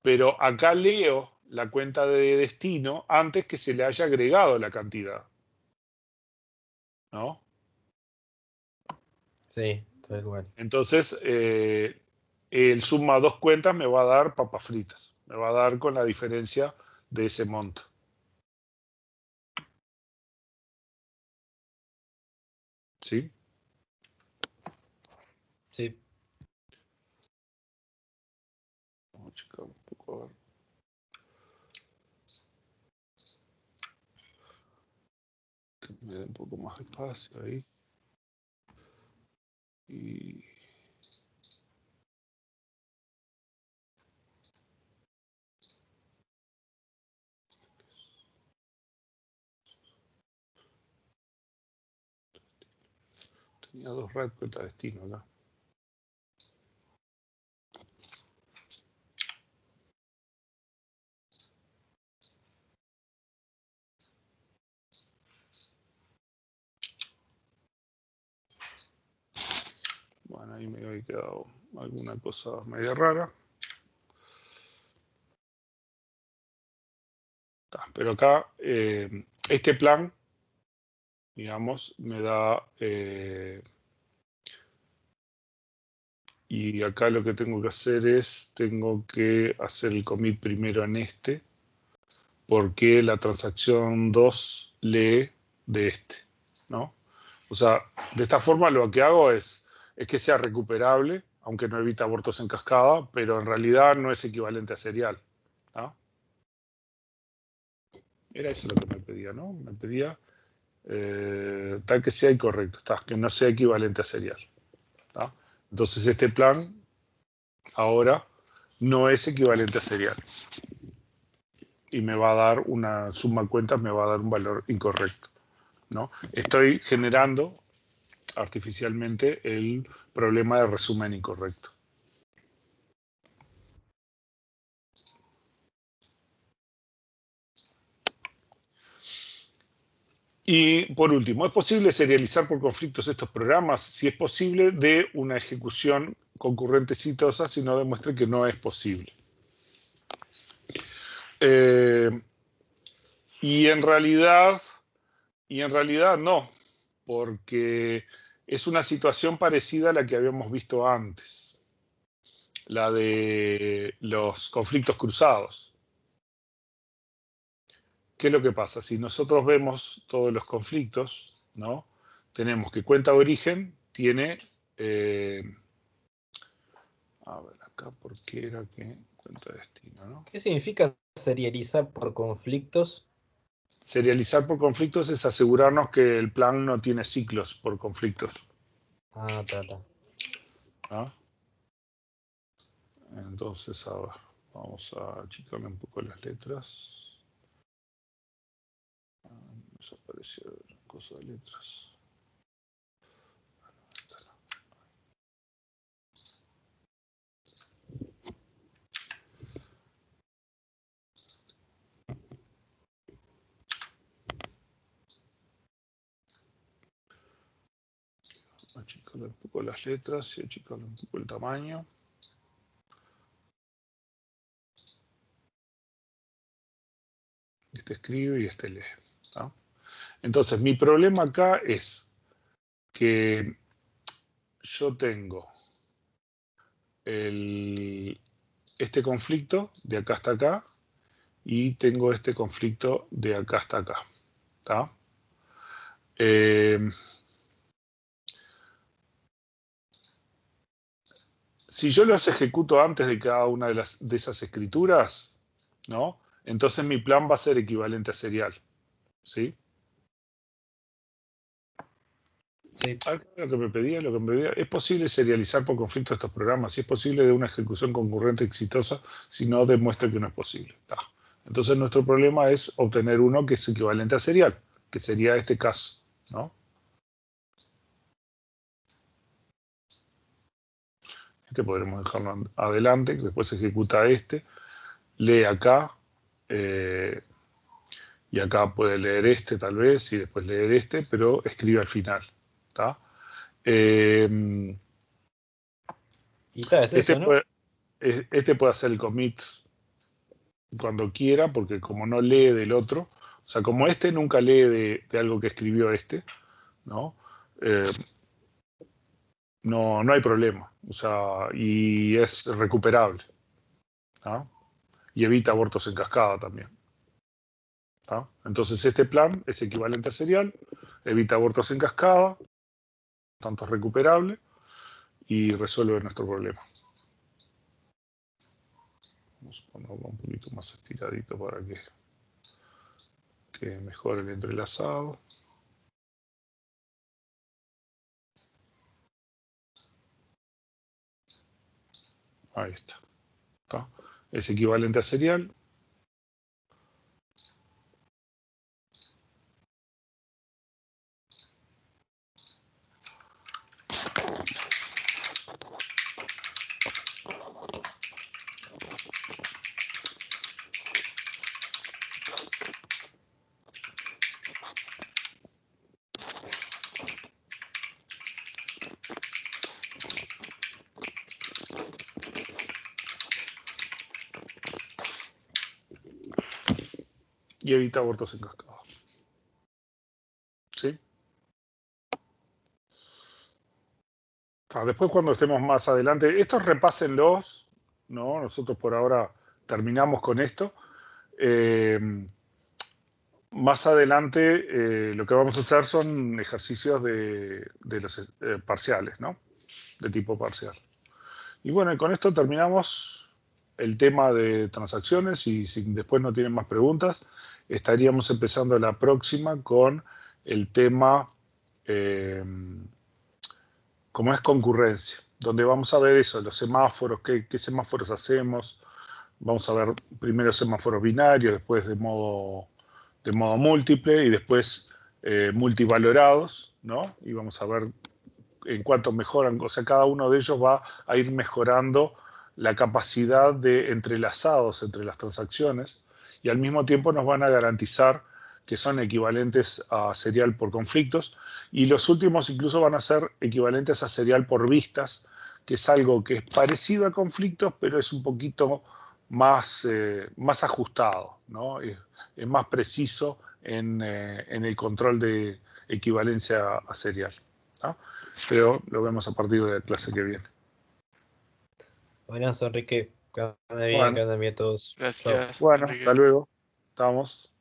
Pero acá leo la cuenta de destino antes que se le haya agregado la cantidad. ¿No? Sí, tal cual. Entonces, el suma dos cuentas me va a dar papas fritas. Me va a dar con la diferencia de ese monto. ¿Sí? Sí. Vamos a checar un poco a ver. Que me dé un poco más de espacio ahí. Y... Tenía dos red cuenta destino acá. Bueno, ahí me había quedado alguna cosa media rara. Pero acá, este plan digamos, me da... y acá lo que tengo que hacer es, tengo que hacer el commit primero en este, porque la transacción 2 lee de este, ¿no? O sea, de esta forma lo que hago es que sea recuperable, aunque no evita abortos en cascada, pero en realidad no es equivalente a serial, ¿no? Era eso lo que me pedía, ¿no? Me pedía tal que sea incorrecto, que no sea equivalente a serial, ¿no? Entonces este plan ahora no es equivalente a serial. Y me va a dar una suma de cuentas, me va a dar un valor incorrecto, ¿no? Estoy generando artificialmente el problema de resumen incorrecto. Y por último, ¿es posible serializar por conflictos estos programas? Si es posible, de una ejecución concurrente exitosa, si no demuestre que no es posible. Y en realidad no, porque es una situación parecida a la que habíamos visto antes, la de los conflictos cruzados. ¿Qué es lo que pasa? Si nosotros vemos todos los conflictos, ¿no? Tenemos que cuenta de origen tiene... a ver, acá, ¿por qué era que cuenta de destino, ¿no? ¿Qué significa serializar por conflictos? Serializar por conflictos es asegurarnos que el plan no tiene ciclos por conflictos. Ah, ta. ¿No? Entonces, a ver, vamos a achicarle un poco las letras. Desapareció la cosa de letras. Achicarle un poco las letras y achicarle un poco el tamaño. Este escribe y este lee, ¿no? Entonces, mi problema acá es que yo tengo este conflicto de acá hasta acá y tengo este conflicto de acá hasta acá, ¿tá? Si yo los ejecuto antes de cada una de esas escrituras, ¿no? Entonces mi plan va a ser equivalente a serial, ¿sí? Sí. Lo que me pedía, ¿es posible serializar por conflicto estos programas? Si es posible de una ejecución concurrente exitosa, si no demuestra que no es posible. Entonces nuestro problema es obtener uno que es equivalente a serial, que sería este caso, ¿no? Este podremos dejarlo adelante, que después ejecuta este, lee acá, y acá puede leer este tal vez, y después leer este, pero escribe al final, ¿tá? Y está, es Este eso, ¿no? puede hacer el commit cuando quiera, porque como no lee del otro, o sea, como este nunca lee de algo que escribió este, ¿no? No hay problema, o sea, y es recuperable, ¿no? Y evita abortos en cascada también, ¿no? Entonces este plan es equivalente a serial, evita abortos en cascada, tanto es recuperable y resuelve nuestro problema. Vamos a ponerlo un poquito más estiradito para que mejore el entrelazado. Ahí está. ¿Tá? Es equivalente a serial. Y evita abortos en cascada. ¿Sí? Después cuando estemos más adelante, estos repásenlos, ¿no? Nosotros por ahora terminamos con esto. Más adelante lo que vamos a hacer son ejercicios de los parciales, ¿no? De tipo parcial. Y bueno, y con esto terminamos el tema de transacciones y si después no tienen más preguntas, estaríamos empezando la próxima con el tema como es concurrencia, donde vamos a ver eso, los semáforos, qué semáforos hacemos. Vamos a ver primero semáforos binarios, después de modo múltiple y después multivalorados, ¿no? Y vamos a ver en cuánto mejoran, o sea, cada uno de ellos va a ir mejorando la capacidad de entrelazados entre las transacciones y al mismo tiempo nos van a garantizar que son equivalentes a serial por conflictos y los últimos incluso van a ser equivalentes a serial por vistas, que es algo que es parecido a conflictos, pero es un poquito más ajustado, ¿no? Es más preciso en el control de equivalencia a serial, ¿no? Pero lo vemos a partir de la clase que viene. Buenas, Enrique. Que anda bien, Bueno. que andan bien todos. Chao. Gracias, Bueno, Enrique. hasta luego. Estamos.